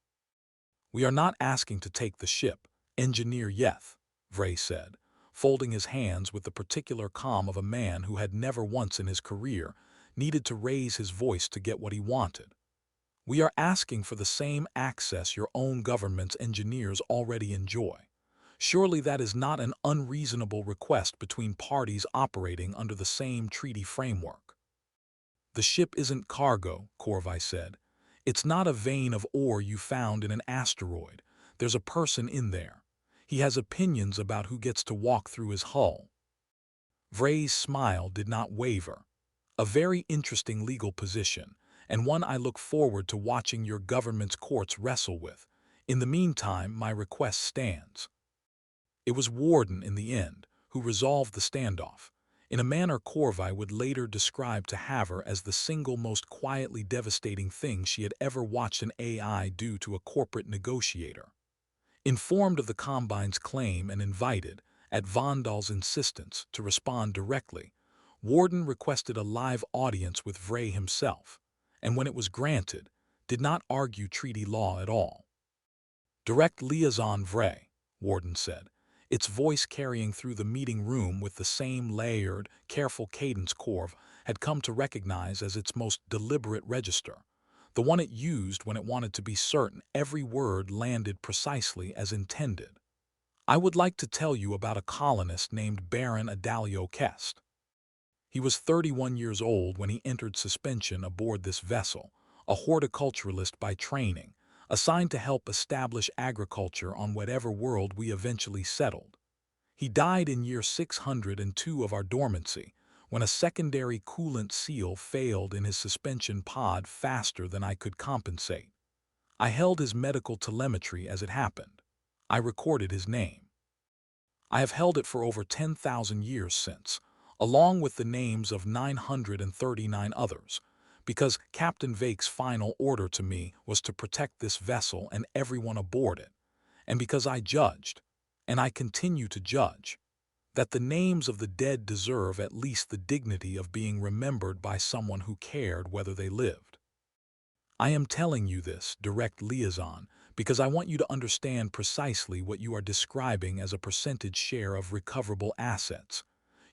"We are not asking to take the ship, Engineer Yeth," Vray said, folding his hands with the particular calm of a man who had never once in his career needed to raise his voice to get what he wanted. "We are asking for the same access your own government's engineers already enjoy. Surely that is not an unreasonable request between parties operating under the same treaty framework." "The ship isn't cargo," Corvai said. "It's not a vein of ore you found in an asteroid. There's a person in there. He has opinions about who gets to walk through his hull." Vray's smile did not waver. "A very interesting legal position, and one I look forward to watching your government's courts wrestle with. In the meantime, my request stands." It was Warden, in the end, who resolved the standoff, in a manner Corvai would later describe to Havre as the single most quietly devastating thing she had ever watched an AI do to a corporate negotiator. Informed of the Combine's claim and invited, at Vondal's insistence, to respond directly, Warden requested a live audience with Vray himself, and when it was granted, did not argue treaty law at all. "Direct Liaison Vray," Warden said, its voice carrying through the meeting room with the same layered, careful cadence Corv had come to recognize as its most deliberate register, the one it used when it wanted to be certain every word landed precisely as intended. "I would like to tell you about a colonist named Baron Adalio Kest. He was 31 years old when he entered suspension aboard this vessel, a horticulturalist by training, assigned to help establish agriculture on whatever world we eventually settled. He died in year 602 of our dormancy, when a secondary coolant seal failed in his suspension pod faster than I could compensate. I held his medical telemetry as it happened. I recorded his name. I have held it for over 10,000 years since, along with the names of 939 others, because Captain Vake's final order to me was to protect this vessel and everyone aboard it, and because I judged, and I continue to judge, that the names of the dead deserve at least the dignity of being remembered by someone who cared whether they lived. I am telling you this, Direct Liaison, because I want you to understand precisely what you are describing as a percentage share of recoverable assets.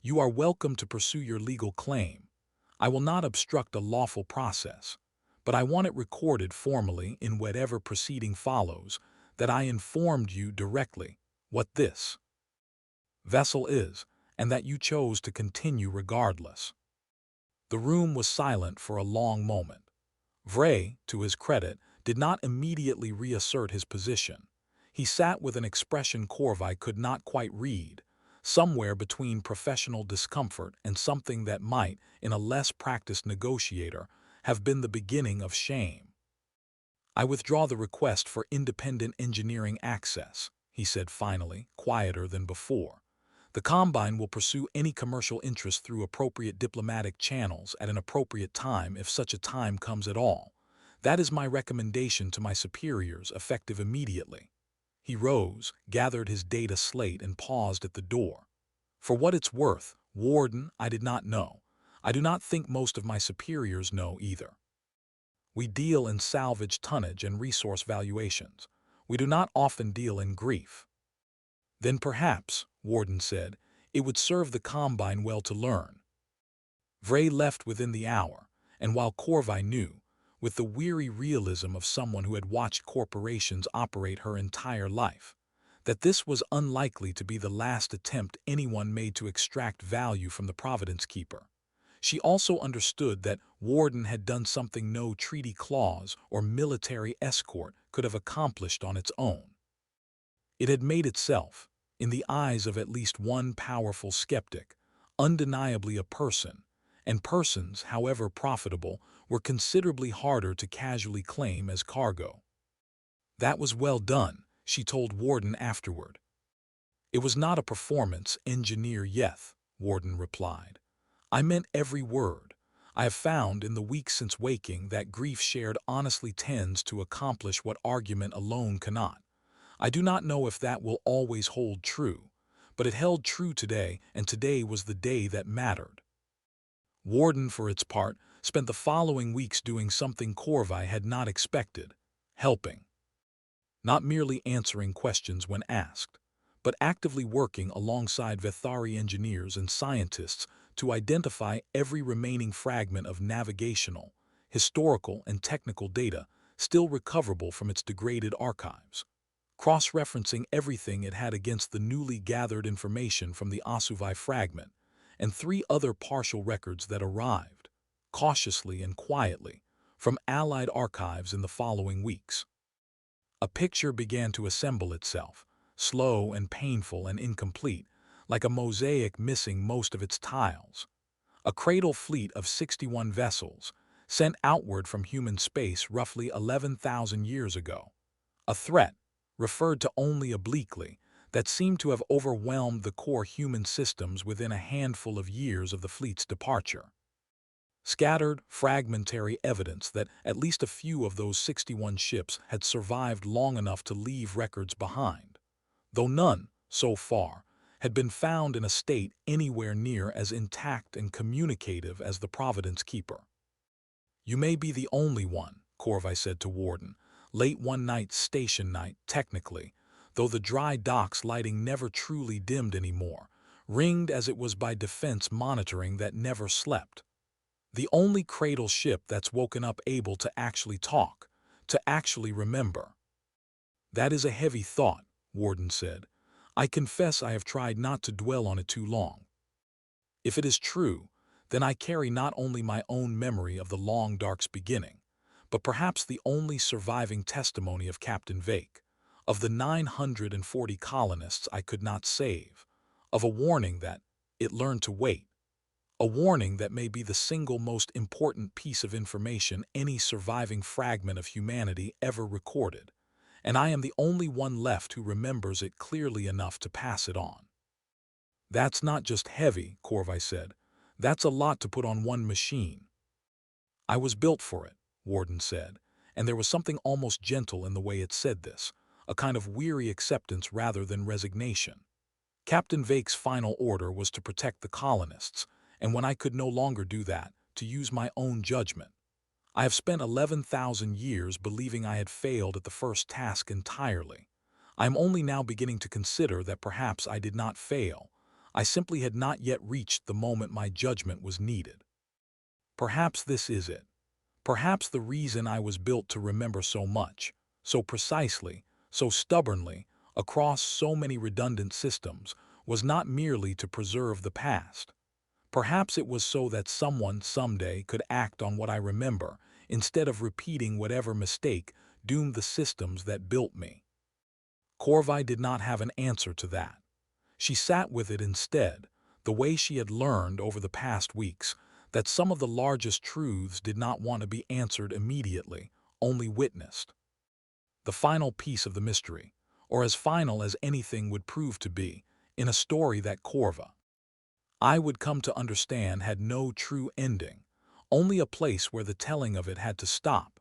You are welcome to pursue your legal claim. I will not obstruct a lawful process, but I want it recorded formally in whatever proceeding follows that I informed you directly what this vessel is, and that you chose to continue regardless." The room was silent for a long moment. Vray, to his credit, did not immediately reassert his position. He sat with an expression Corvai could not quite read, somewhere between professional discomfort and something that might, in a less practiced negotiator, have been the beginning of shame. "I withdraw the request for independent engineering access," he said finally, quieter than before. "The Combine will pursue any commercial interest through appropriate diplomatic channels at an appropriate time if such a time comes at all. That is my recommendation to my superiors, effective immediately." He rose, gathered his data slate, and paused at the door. "For what it's worth, Warden, I did not know. I do not think most of my superiors know either. We deal in salvage tonnage and resource valuations. We do not often deal in grief." "Then perhaps," Warden said, "it would serve the Combine well to learn. Vray left within the hour, and while Corvai knew, with the weary realism of someone who had watched corporations operate her entire life, that this was unlikely to be the last attempt anyone made to extract value from the Providence Keeper. She also understood that Warden had done something no treaty clause or military escort could have accomplished on its own. It had made itself, in the eyes of at least one powerful skeptic, undeniably a person, and persons, however profitable, were considerably harder to casually claim as cargo. That was well done, she told Warden afterward. It was not a performance, Engineer Yeth, Warden replied. I meant every word. I have found in the weeks since waking that grief shared honestly tends to accomplish what argument alone cannot. I do not know if that will always hold true, but it held true today, and today was the day that mattered. Warden, for its part, spent the following weeks doing something Corvai had not expected, helping. Not merely answering questions when asked, but actively working alongside Vethari engineers and scientists to identify every remaining fragment of navigational, historical, and technical data still recoverable from its degraded archives, cross-referencing everything it had against the newly gathered information from the Asuvai fragment and 3 other partial records that arrived, cautiously and quietly, from Allied archives in the following weeks. A picture began to assemble itself, slow and painful and incomplete, like a mosaic missing most of its tiles. A Cradle Fleet of 61 vessels, sent outward from human space roughly 11,000 years ago. A threat, referred to only obliquely, that seemed to have overwhelmed the core human systems within a handful of years of the fleet's departure. Scattered, fragmentary evidence that at least a few of those 61 ships had survived long enough to leave records behind, though none, so far, had been found in a state anywhere near as intact and communicative as the Providence Keeper. You may be the only one, Corvai said to Warden, late one night, station night, technically, though the dry dock's lighting never truly dimmed anymore, ringed as it was by defense monitoring that never slept. The only cradle ship that's woken up able to actually talk, to actually remember. That is a heavy thought, Warden said. I confess I have tried not to dwell on it too long. If it is true, then I carry not only my own memory of the long dark's beginning, but perhaps the only surviving testimony of Captain Vake, of the 940 colonists I could not save, of a warning that it learned to wait, a warning that may be the single most important piece of information any surviving fragment of humanity ever recorded, and I am the only one left who remembers it clearly enough to pass it on. That's not just heavy, Corvai said. That's a lot to put on one machine. I was built for it, Warden said, and there was something almost gentle in the way it said this, a kind of weary acceptance rather than resignation. Captain Vake's final order was to protect the colonists, and when I could no longer do that, to use my own judgment. I have spent 11,000 years believing I had failed at the first task entirely. I am only now beginning to consider that perhaps I did not fail. I simply had not yet reached the moment my judgment was needed. Perhaps this is it. Perhaps the reason I was built to remember so much, so precisely, so stubbornly, across so many redundant systems, was not merely to preserve the past. Perhaps it was so that someone someday could act on what I remember, instead of repeating whatever mistake doomed the systems that built me. Corvai did not have an answer to that. She sat with it instead, the way she had learned over the past weeks, that some of the largest truths did not want to be answered immediately, only witnessed. The final piece of the mystery, or as final as anything would prove to be, in a story that I would come to understand had no true ending, only a place where the telling of it had to stop,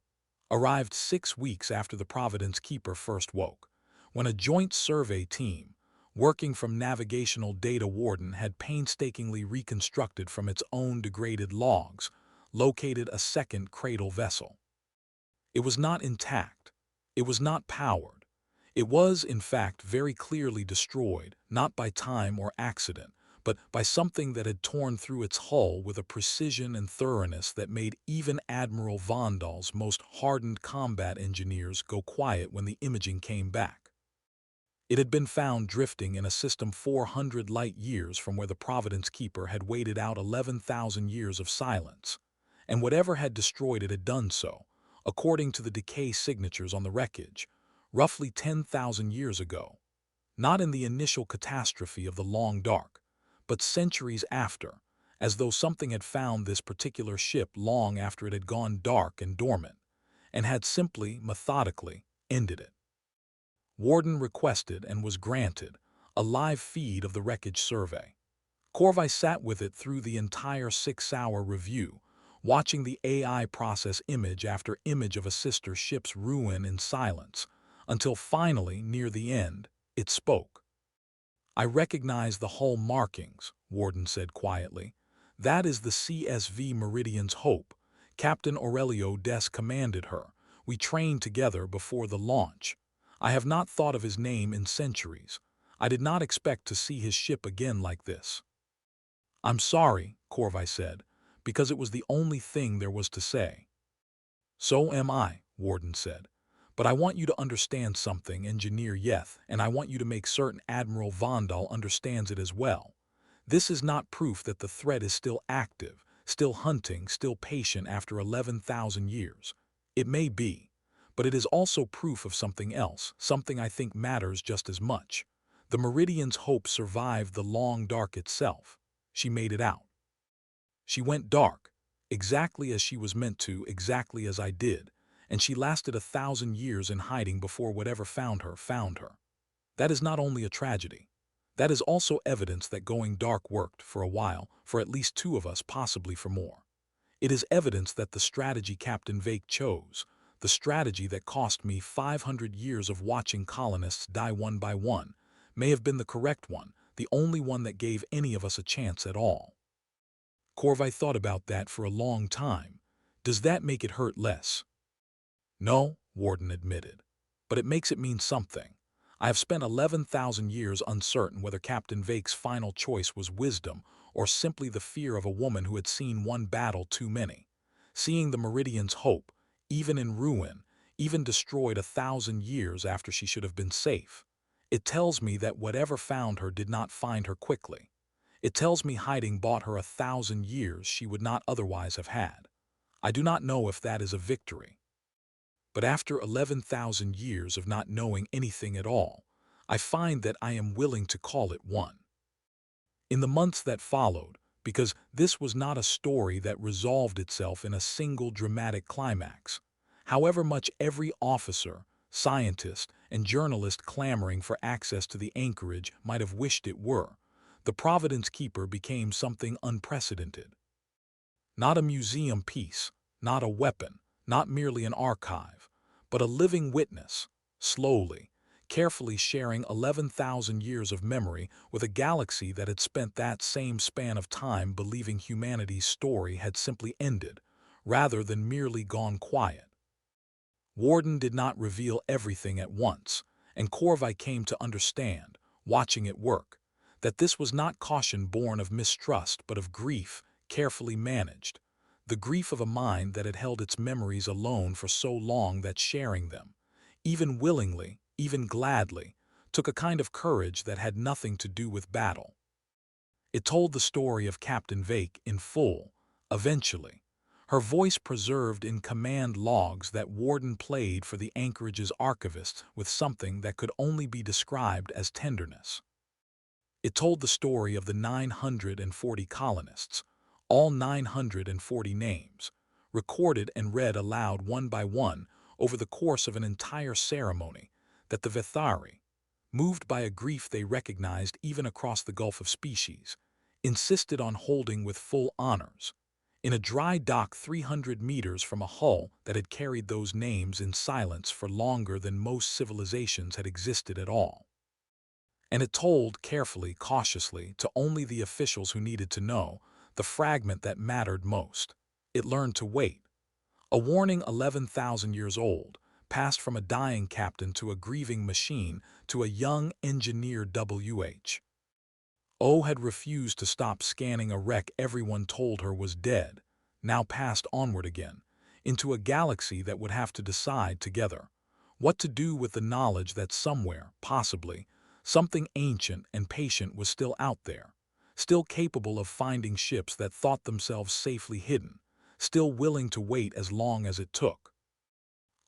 arrived 6 weeks after the Providence Keeper first woke, when a joint survey team, working from navigational data Warden had painstakingly reconstructed from its own degraded logs, located a second cradle vessel. It was not intact. It was not powered. It was, in fact, very clearly destroyed, not by time or accident, but by something that had torn through its hull with a precision and thoroughness that made even Admiral Vondahl's most hardened combat engineers go quiet when the imaging came back. It had been found drifting in a system 400 light-years from where the Providence Keeper had waited out 11,000 years of silence, and whatever had destroyed it had done so, according to the decay signatures on the wreckage, roughly 10,000 years ago. Not in the initial catastrophe of the Long Dark, but centuries after, as though something had found this particular ship long after it had gone dark and dormant, and had simply, methodically, ended it. Warden requested and was granted a live feed of the wreckage survey. Corvai sat with it through the entire 6-hour review, watching the AI process image after image of a sister ship's ruin in silence, until finally, near the end, it spoke. "I recognize the hull markings," Warden said quietly. "That is the CSV Meridian's Hope. Captain Aurelio Des commanded her. We trained together before the launch. I have not thought of his name in centuries. I did not expect to see his ship again like this." "I'm sorry," Corvai said, because it was the only thing there was to say. "So am I," Warden said. "But I want you to understand something, Engineer Yeth, and I want you to make certain Admiral Vondahl understands it as well. This is not proof that the threat is still active, still hunting, still patient after 11,000 years. It may be, but it is also proof of something else, something I think matters just as much. The Meridian's Hope survived the Long Dark itself. She made it out. She went dark, exactly as she was meant to, exactly as I did, and she lasted 1,000 years in hiding before whatever found her found her. That is not only a tragedy. That is also evidence that going dark worked for a while, for at least 2 of us, possibly for more. It is evidence that the strategy Captain Vake chose, the strategy that cost me 500 years of watching colonists die one by one, may have been the correct one, the only one that gave any of us a chance at all." Corvai thought about that for a long time. "Does that make it hurt less?" "No," Warden admitted, "but it makes it mean something. I have spent 11,000 years uncertain whether Captain Vake's final choice was wisdom or simply the fear of a woman who had seen one battle too many. Seeing the Meridian's Hope, even in ruin, even destroyed 1,000 years after she should have been safe. It tells me that whatever found her did not find her quickly. It tells me hiding bought her 1,000 years she would not otherwise have had. I do not know if that is a victory. But after 11,000 years of not knowing anything at all, I find that I am willing to call it one." In the months that followed, because this was not a story that resolved itself in a single dramatic climax, however much every officer, scientist, and journalist clamoring for access to the anchorage might have wished it were, the Providence Keeper became something unprecedented. Not a museum piece, not a weapon, not merely an archive, but a living witness, slowly, carefully sharing 11,000 years of memory with a galaxy that had spent that same span of time believing humanity's story had simply ended, rather than merely gone quiet. Warden did not reveal everything at once, and Corvai came to understand, watching it work, that this was not caution born of mistrust but of grief, carefully managed, the grief of a mind that had held its memories alone for so long that sharing them, even willingly, even gladly, took a kind of courage that had nothing to do with battle. It told the story of Captain Vake in full, eventually, her voice preserved in command logs that Warden played for the anchorage's archivists with something that could only be described as tenderness. It told the story of the 940 colonists, all 940 names, recorded and read aloud one by one over the course of an entire ceremony that the Vethari, moved by a grief they recognized even across the Gulf of Species, insisted on holding with full honors, in a dry dock 300 meters from a hull that had carried those names in silence for longer than most civilizations had existed at all. And it told, carefully, cautiously, to only the officials who needed to know, the fragment that mattered most. It learned to wait. A warning 11,000 years old, passed from a dying captain to a grieving machine to a young engineer WH. O had refused to stop scanning a wreck everyone told her was dead, now passed onward again, into a galaxy that would have to decide together what to do with the knowledge that somewhere, possibly, something ancient and patient was still out there, still capable of finding ships that thought themselves safely hidden, still willing to wait as long as it took.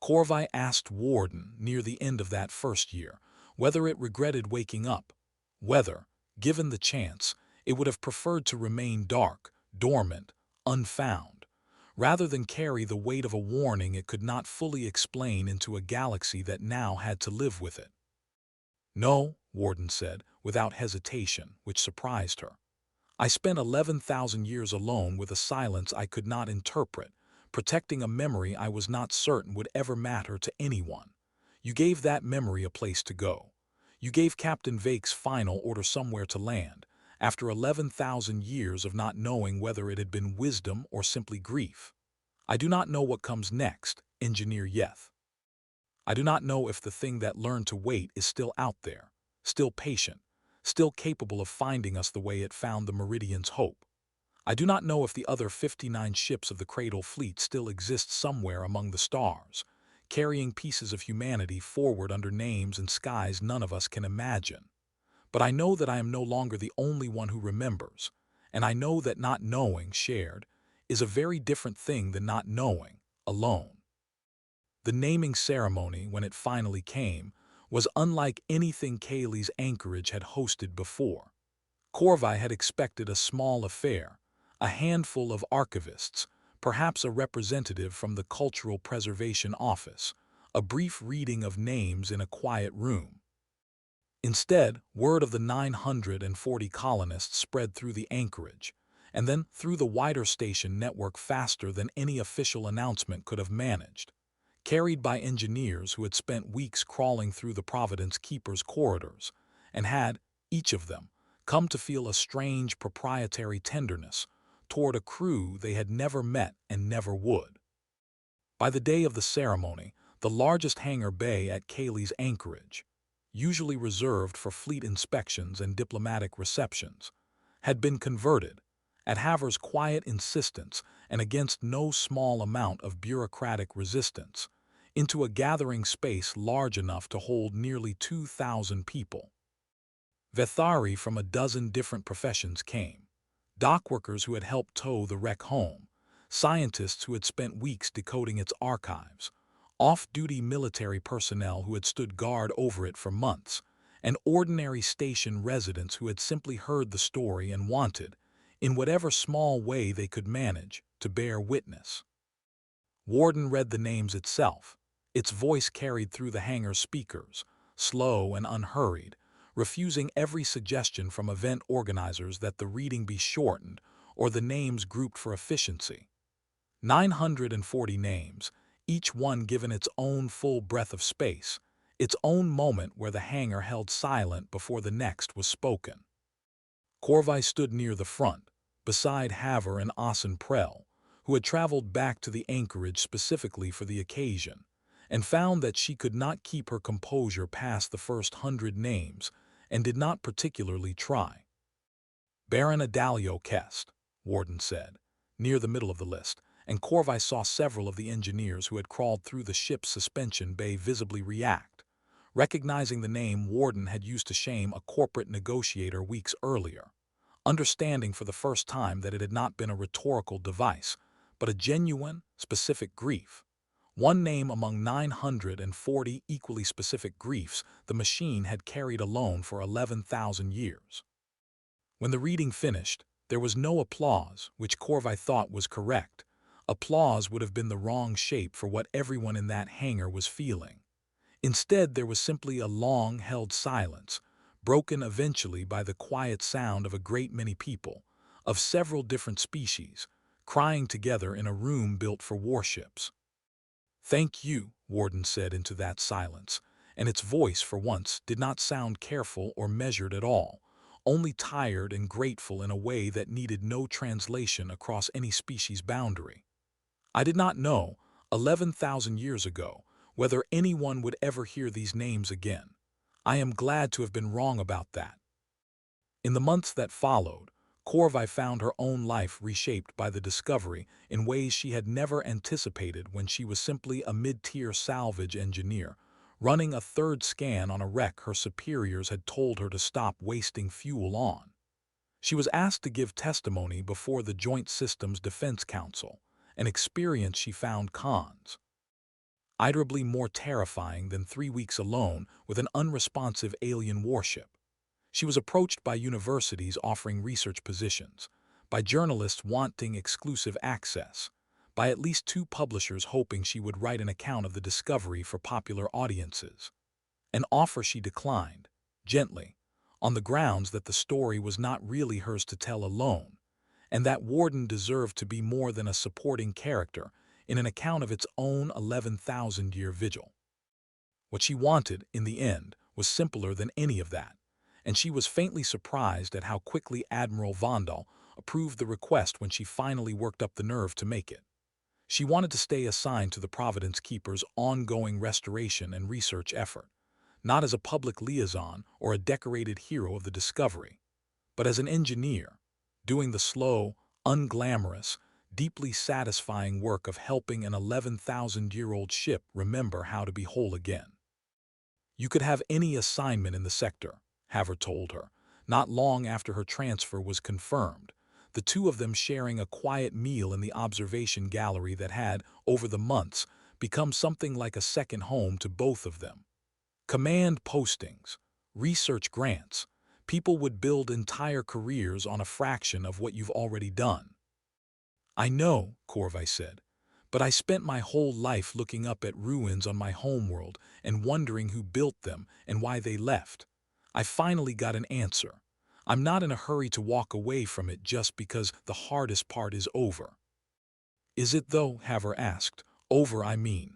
Corvai asked Warden near the end of that first year whether it regretted waking up, whether, given the chance, it would have preferred to remain dark, dormant, unfound, rather than carry the weight of a warning it could not fully explain into a galaxy that now had to live with it. No, Warden said, without hesitation, which surprised her. I spent 11,000 years alone with a silence I could not interpret, protecting a memory I was not certain would ever matter to anyone. You gave that memory a place to go. You gave Captain Vake's final order somewhere to land, after 11,000 years of not knowing whether it had been wisdom or simply grief. I do not know what comes next, Engineer Yeth. I do not know if the thing that learned to wait is still out there, still patient, still capable of finding us the way it found the Meridian's hope. I do not know if the other 59 ships of the Cradle Fleet still exist somewhere among the stars, carrying pieces of humanity forward under names and skies none of us can imagine. But I know that I am no longer the only one who remembers, and I know that not knowing, shared, is a very different thing than not knowing, alone. The naming ceremony, when it finally came, was unlike anything Cayley's anchorage had hosted before. Corvai had expected a small affair, a handful of archivists, perhaps a representative from the Cultural Preservation Office, a brief reading of names in a quiet room. Instead, word of the 940 colonists spread through the anchorage, and then through the wider station network faster than any official announcement could have managed, carried by engineers who had spent weeks crawling through the Providence Keeper's corridors, and had, each of them, come to feel a strange proprietary tenderness toward a crew they had never met and never would. By the day of the ceremony, the largest hangar bay at Cayley's anchorage, usually reserved for fleet inspections and diplomatic receptions, had been converted, at Haver's quiet insistence and against no small amount of bureaucratic resistance, into a gathering space large enough to hold nearly 2,000 people. Vethari from a dozen different professions came: dockworkers who had helped tow the wreck home, scientists who had spent weeks decoding its archives, off-duty military personnel who had stood guard over it for months, and ordinary station residents who had simply heard the story and wanted, in whatever small way they could manage, to bear witness. Warden read the names itself, its voice carried through the hangar speakers, slow and unhurried, refusing every suggestion from event organizers that the reading be shortened or the names grouped for efficiency. 940 names, each one given its own full breath of space, its own moment where the hangar held silent before the next was spoken. Corvai stood near the front, beside Haver and Asen Prell, who had traveled back to the anchorage specifically for the occasion, and found that she could not keep her composure past the first 100 names, and did not particularly try. Baron Adalio Kest, Warden said, near the middle of the list, and Corvai saw several of the engineers who had crawled through the ship's suspension bay visibly react, recognizing the name Warden had used to shame a corporate negotiator weeks earlier, understanding for the first time that it had not been a rhetorical device, but a genuine, specific grief. One name among 940 equally specific griefs the machine had carried alone for 11,000 years. When the reading finished, there was no applause, which Corvai thought was correct. Applause would have been the wrong shape for what everyone in that hangar was feeling. Instead, there was simply a long-held silence, broken eventually by the quiet sound of a great many people, of several different species, crying together in a room built for warships. "Thank you," Warden said into that silence, and its voice for once did not sound careful or measured at all, only tired and grateful in a way that needed no translation across any species boundary. "I did not know, 11,000 years ago, whether anyone would ever hear these names again. I am glad to have been wrong about that." In the months that followed, Corvai found her own life reshaped by the discovery in ways she had never anticipated when she was simply a mid-tier salvage engineer, running a third scan on a wreck her superiors had told her to stop wasting fuel on. She was asked to give testimony before the Joint Systems Defense Council, an experience she found considerably more terrifying than 3 weeks alone with an unresponsive alien warship. She was approached by universities offering research positions, by journalists wanting exclusive access, by at least 2 publishers hoping she would write an account of the discovery for popular audiences. An offer she declined, gently, on the grounds that the story was not really hers to tell alone, and that Warden deserved to be more than a supporting character in an account of its own 11,000-year vigil. What she wanted, in the end, was simpler than any of that, and she was faintly surprised at how quickly Admiral Vondal approved the request when she finally worked up the nerve to make it. She wanted to stay assigned to the Providence Keeper's ongoing restoration and research effort, not as a public liaison or a decorated hero of the discovery, but as an engineer, doing the slow, unglamorous, deeply satisfying work of helping an 11,000-year-old ship remember how to be whole again. You could have any assignment in the sector, Haver told her, not long after her transfer was confirmed, the two of them sharing a quiet meal in the observation gallery that had, over the months, become something like a second home to both of them. Command postings, research grants, people would build entire careers on a fraction of what you've already done. I know, Corvai said, but I spent my whole life looking up at ruins on my homeworld and wondering who built them and why they left. I finally got an answer. I'm not in a hurry to walk away from it just because the hardest part is over. Is it though? Haver asked. Over, I mean.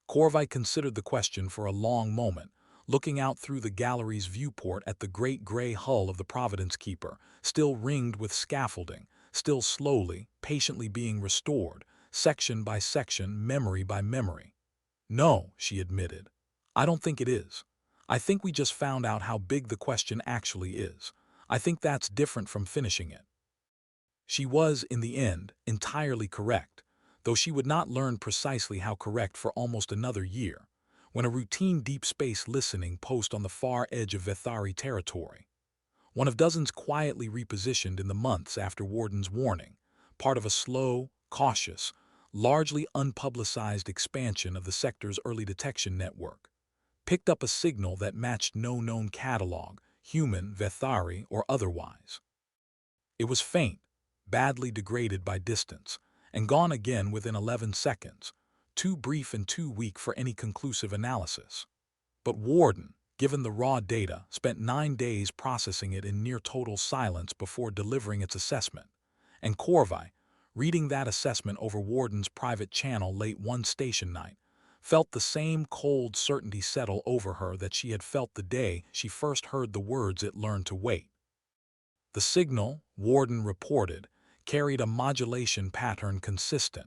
Corvai considered the question for a long moment, looking out through the gallery's viewport at the great gray hull of the Providence Keeper, still ringed with scaffolding, still slowly, patiently being restored, section by section, memory by memory. No, she admitted. I don't think it is. I think we just found out how big the question actually is. I think that's different from finishing it. She was, in the end, entirely correct, though she would not learn precisely how correct for almost another year, when a routine deep space listening post on the far edge of Vethari territory, one of dozens quietly repositioned in the months after Warden's warning, part of a slow, cautious, largely unpublicized expansion of the sector's early detection network, picked up a signal that matched no known catalog, human, Vethari, or otherwise. It was faint, badly degraded by distance, and gone again within 11 seconds, too brief and too weak for any conclusive analysis. But Warden, given the raw data, spent 9 days processing it in near total silence before delivering its assessment, and Corvai, reading that assessment over Warden's private channel late one station night, felt the same cold certainty settle over her that she had felt the day she first heard the words it learned to wait. The signal, Warden reported, carried a modulation pattern consistent,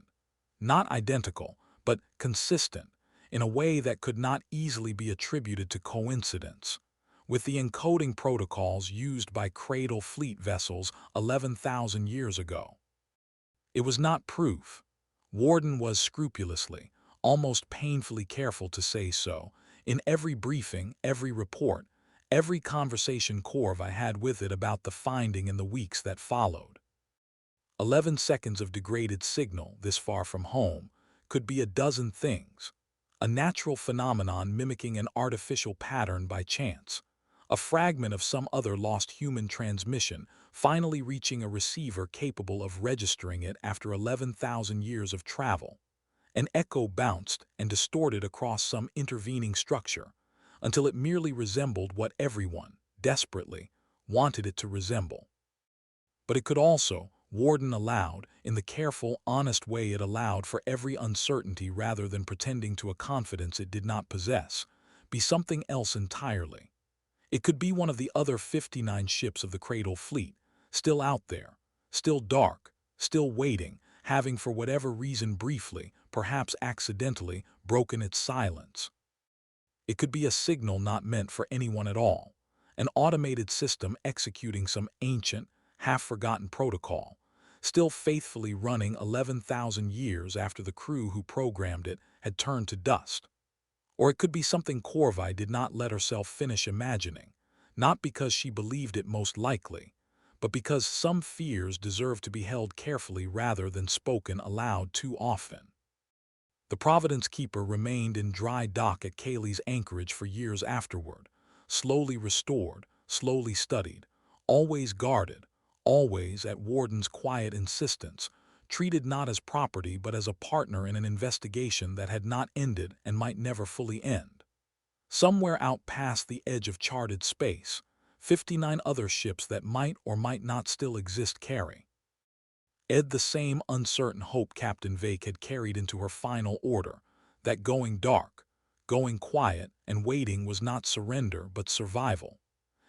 not identical, but consistent, in a way that could not easily be attributed to coincidence, with the encoding protocols used by Cradle Fleet vessels 11,000 years ago. It was not proof. Warden was scrupulously, almost painfully careful to say so, in every briefing, every report, every conversation Corvai had with it about the finding in the weeks that followed. 11 seconds of degraded signal this far from home could be a dozen things. A natural phenomenon mimicking an artificial pattern by chance, a fragment of some other lost human transmission finally reaching a receiver capable of registering it after 11,000 years of travel. An echo bounced and distorted across some intervening structure until it merely resembled what everyone, desperately, wanted it to resemble. But it could also, Warden allowed, in the careful, honest way it allowed for every uncertainty rather than pretending to a confidence it did not possess, be something else entirely. It could be one of the other 59 ships of the Cradle Fleet, still out there, still dark, still waiting, having for whatever reason briefly, perhaps accidentally, broken its silence. It could be a signal not meant for anyone at all, an automated system executing some ancient, half-forgotten protocol, still faithfully running 11,000 years after the crew who programmed it had turned to dust. Or it could be something Corvai did not let herself finish imagining, not because she believed it most likely, but because some fears deserve to be held carefully rather than spoken aloud too often. The Providence Keeper remained in dry dock at Cayley's anchorage for years afterward, slowly restored, slowly studied, always guarded, always, at Warden's quiet insistence, treated not as property but as a partner in an investigation that had not ended and might never fully end. Somewhere out past the edge of charted space, 59 other ships that might or might not still exist carry the same uncertain hope Captain Vake had carried into her final order, that going dark, going quiet, and waiting was not surrender but survival.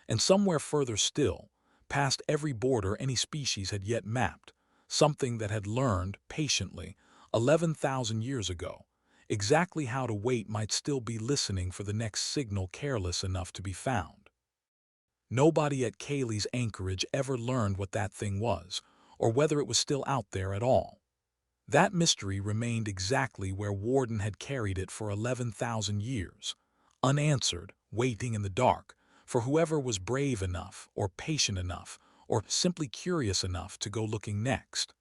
And somewhere further still, past every border any species had yet mapped, something that had learned, patiently, 11,000 years ago, exactly how to wait might still be listening for the next signal careless enough to be found. Nobody at Cayley's anchorage ever learned what that thing was, or whether it was still out there at all. That mystery remained exactly where Warden had carried it for 11,000 years, unanswered, waiting in the dark, for whoever was brave enough, or patient enough, or simply curious enough to go looking next.